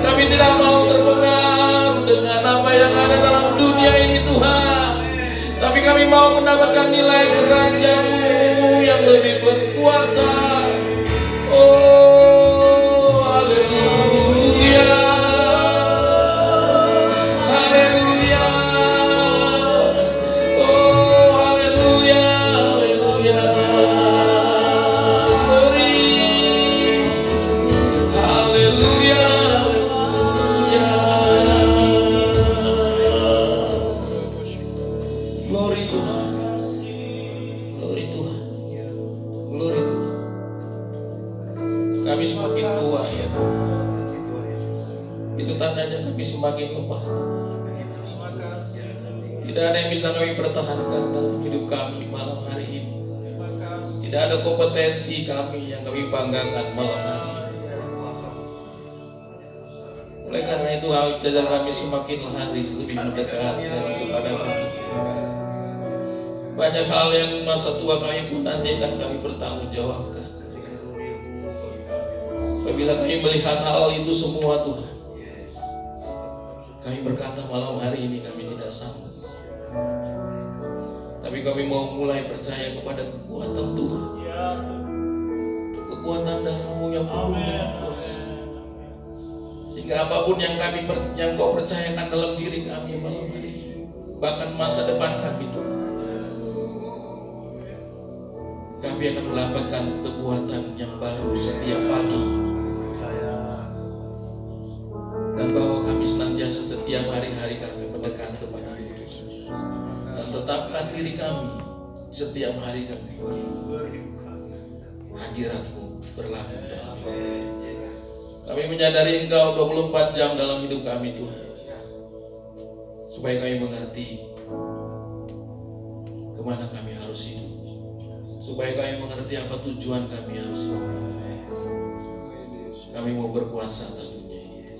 Kami tidak mau terpengaruh dengan apa yang ada dalam dunia ini Tuhan, tapi kami mau mendapatkan nilai kerajaan-Mu yang lebih berkuasa. Oh haleluya, haleluya. Oh haleluya, haleluya. Haleluya, haleluya. Glory Tuhan. Glory Tuhan. Glory Tuhan. Kami semakin tua ya Tuhan. Itu tandanya kami semakin lemah. Tidak ada yang bisa kami pertahankan dalam hidup kami malam hari ini. Tidak ada kompetensi kami yang kami banggakan malam hari ini. Oleh karena itu jalan kami semakin hari lebih mendekat kepada-Mu. Banyak hal yang masa tua kami pun nanti akan kami bertanggungjawabkan. Apabila kami melihat hal itu semua Tuhan, kami berkata malam hari ini kami tidak sanggup. Tapi kami mau mulai percaya kepada kekuatan Tuhan, kekuatan darah-Mu yang penuh dengan kuasa, sehingga apapun yang Kau percayakan dalam diri kami malam hari ini, bahkan masa depan kami Tuhan, kami akan mendapatkan kekuatan yang baru setiap pagi. Dan bahwa kami senantiasa setiap hari-hari kami mendekat kepada-Mu. Dan tetapkan diri kami setiap hari kami. Hadirat-Mu berlaku dalam hidup kami. Kami menyadari Engkau 24 jam dalam hidup kami Tuhan. Supaya kami mengerti kemana kami harus hidup. Supaya kami mengerti apa tujuan kami harus hidup. Kami mau berkuasa atas dunia ini.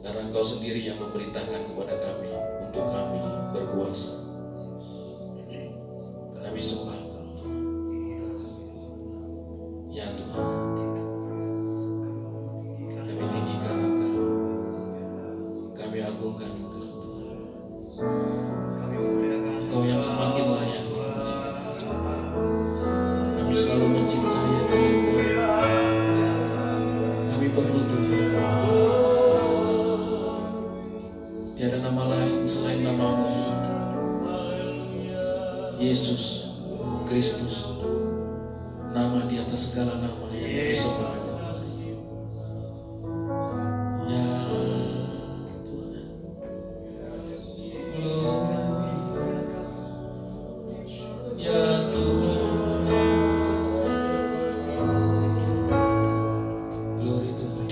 Karena Engkau sendiri yang memerintahkan kepada kami untuk kami berkuasa. Kami sembah Engkau. Ya Tuhan, kami tinggikan Engkau, kami agungkan Engkau Tuhan. Engkau yang semakin layak dipuji. Kami selalu mencintai akan Engkau. Kami perlu Tuhan. Tiada nama lain selain nama-Mu, Yesus Kristus. Nama di atas segala nama yang disembah. Ya Tuhan. Ya Tuhan. Glory Tuhan.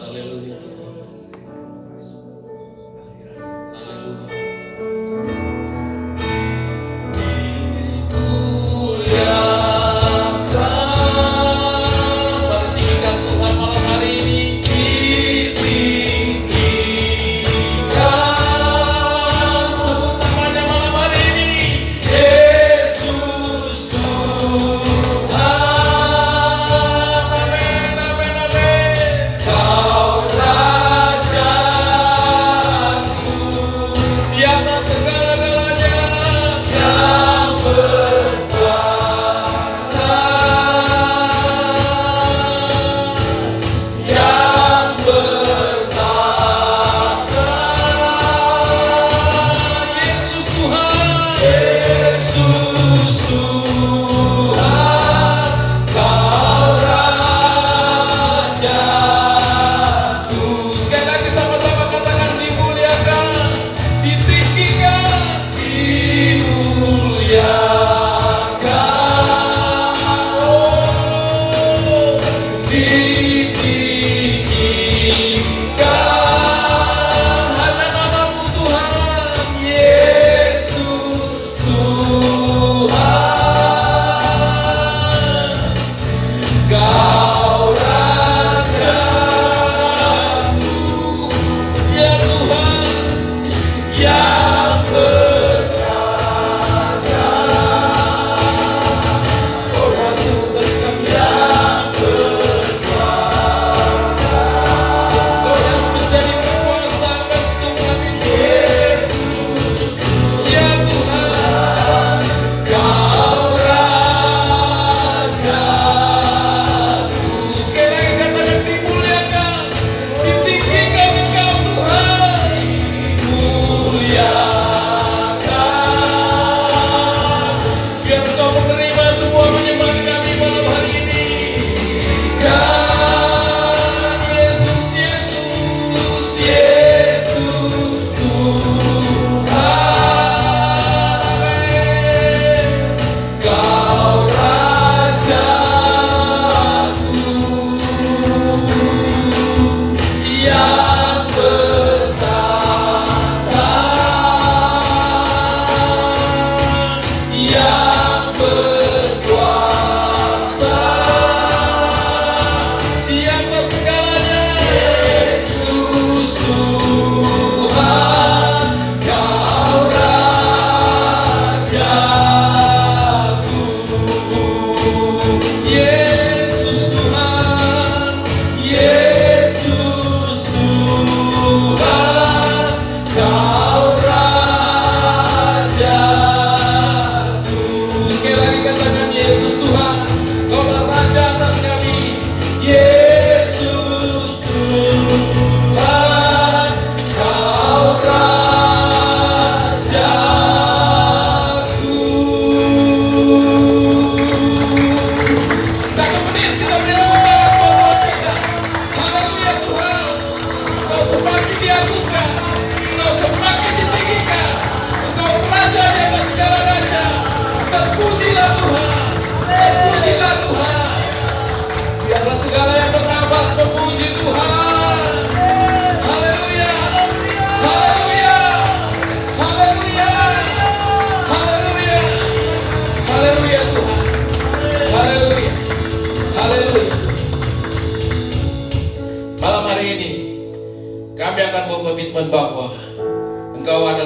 Haleluya Tuhan. Haleluya. Ditinggikan Engkau Tuhan, mulia.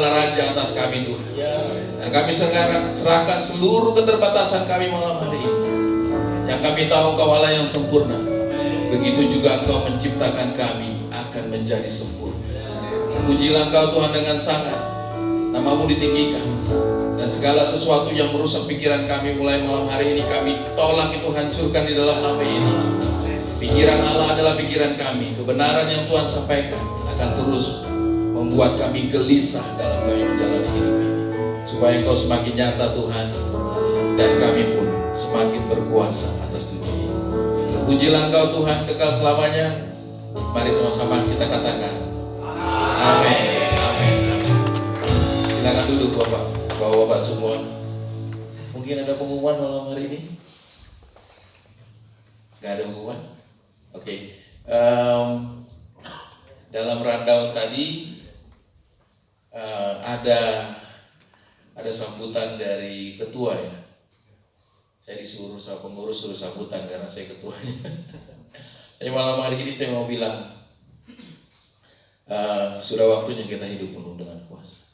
adalah Raja atas kami Tuhan. Dan kami serahkan seluruh keterbatasan kami malam hari ini. Yang kami tahu Engkau Allah yang sempurna. Begitu juga Engkau menciptakan kami akan menjadi sempurna. Pujilah Engkau Tuhan dengan sangat. Namamu ditinggikan. Dan segala sesuatu yang merusak pikiran kami mulai malam hari ini kami tolak itu, hancurkan di dalam nama Yesus. Pikiran Allah adalah pikiran kami. Kebenaran yang Tuhan sampaikan akan terus membuat kami gelisah dalam kami menjalani hidup ini. Supaya Engkau semakin nyata Tuhan, dan kami pun semakin berkuasa atas dunia ini. Pujilah Engkau Tuhan kekal selamanya. Mari sama-sama kita katakan amin. Amin. Silakan duduk Bapak-bapak semua. Mungkin ada pengumuman malam hari ini? Gak ada pengumuman? Oke. Dalam rundown tadi ada sambutan dari ketua ya. Saya disuruh sama pengurus suruh sambutan karena saya ketuanya. Jadi malam hari ini saya mau bilang sudah waktunya kita hidup penuh dengan kuasa.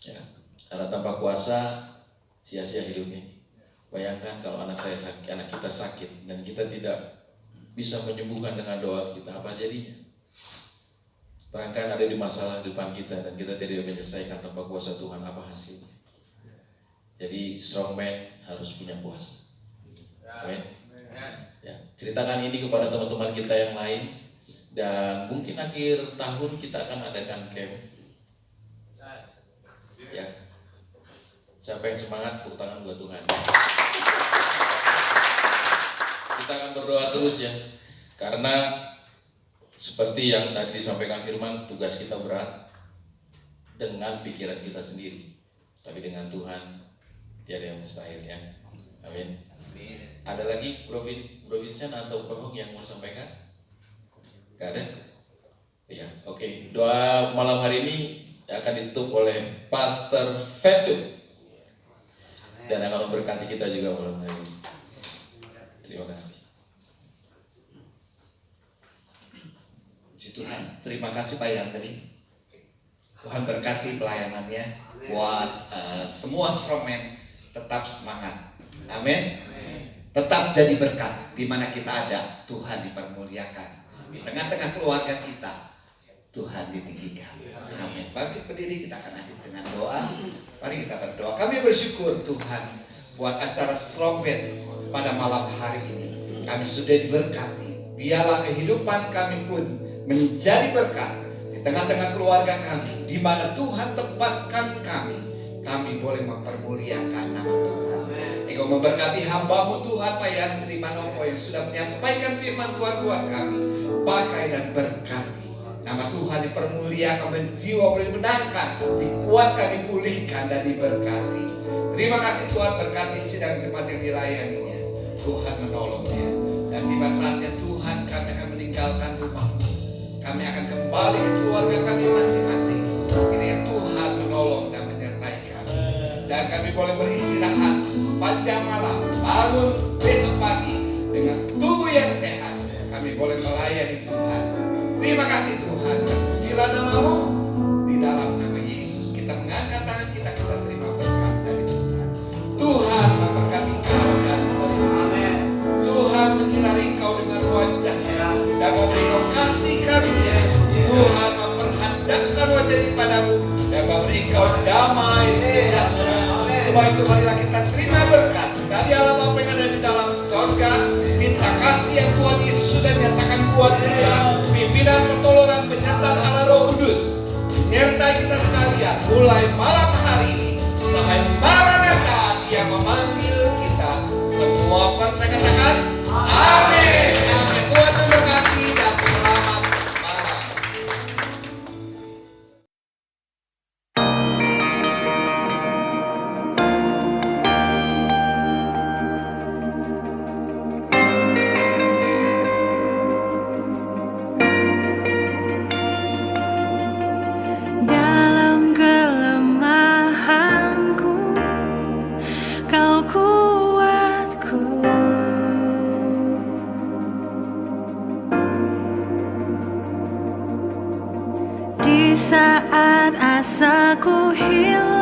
Ya, karena tanpa kuasa sia-sia hidup ini. Bayangkan kalau anak kita sakit dan kita tidak bisa menyembuhkan dengan doa kita, apa jadinya? Barangkali ada di masalah depan kita dan kita tidak menyelesaikan tanpa kuasa Tuhan, apa hasilnya? Jadi strongman harus punya kuasa. Amin. Ya, ceritakan ini kepada teman-teman kita yang lain, dan mungkin akhir tahun kita akan adakan camp. Ya, siapa yang semangat, tepuk tangan buat Tuhan. Kita akan berdoa terus ya, karena seperti yang tadi disampaikan Firman, tugas kita berat dengan pikiran kita sendiri, tapi dengan Tuhan tiada yang mustahil ya. Amin. Ada lagi Bro Vincent atau Bro Hong yang mau sampaikan? Gak ada? Ya, oke. Doa malam hari ini akan ditutup oleh Pastor Fetu dan akan memberkati kita juga malam hari ini. Terima kasih. Puji Tuhan, terima kasih Pak Yandri. Tuhan berkati pelayanannya. Buat semua strongman tetap semangat. Amin. Tetap jadi berkat di mana kita ada. Tuhan dipermuliakan. Di tengah-tengah keluarga kita, Tuhan ditinggikan. Amin. Bangkit berdiri, kita akan akhiri dengan doa. Mari kita berdoa. Kami bersyukur Tuhan buat acara strongman pada malam hari ini. Kami sudah diberkati. Biarlah kehidupan kami pun menjadi berkat di tengah-tengah keluarga kami, di mana Tuhan tempatkan kami boleh mempermuliakan nama Tuhan. Engkau memberkati hamba-Mu Tuhan Pak Yandri Manopo yang sudah menyampaikan firman Tuhan buat kami. Pakai dan berkati. Nama Tuhan dipermuliakan, jiwa boleh dimenangkan, dikuatkan, dipulihkan dan diberkati. Terima kasih Tuhan, berkati sidang jemaat yang dilayaninya. Tuhan menolongnya. Dan tiba saatnya Tuhan kami akan meninggalkan rumah. Kami akan kembali ke keluarga kami masing-masing. Kiranya Tuhan menolong dan menyertai kami. Dan kami boleh beristirahat sepanjang malam. Bangun besok pagi dengan tubuh yang sehat. Kami boleh melayani Tuhan. Terima kasih Tuhan. Dan pujilah nama-Mu. Di dalam nama Yesus kita mengangkat tangan kita terima berkat dari Tuhan. Tuhan memberkati kau dan berkati. Tuhan menyinari kau dengan wajah-Nya dan memberi kau kasih karunia. Tuhan memperhadapkan wajah-Nya padamu dan memberi kau damai sejahtera. Sebab itu marilah kita terima berkat dari Allah Bapa yang ada di dalam sorga. Cinta kasih yang Tuhan Yesus sudah nyatakan buat kita. Pimpinan pertolongan penyertaan Allah Roh Kudus menyertai kita sekalian mulai malam hari ini sampai Maranatha Dia memanggil kita. Semua percaya katakan amin. Amin. Tuhan memberkati dan selamat malam. Dalam kelemahanku, Kau kuatku. Di saat saat asaku hilang.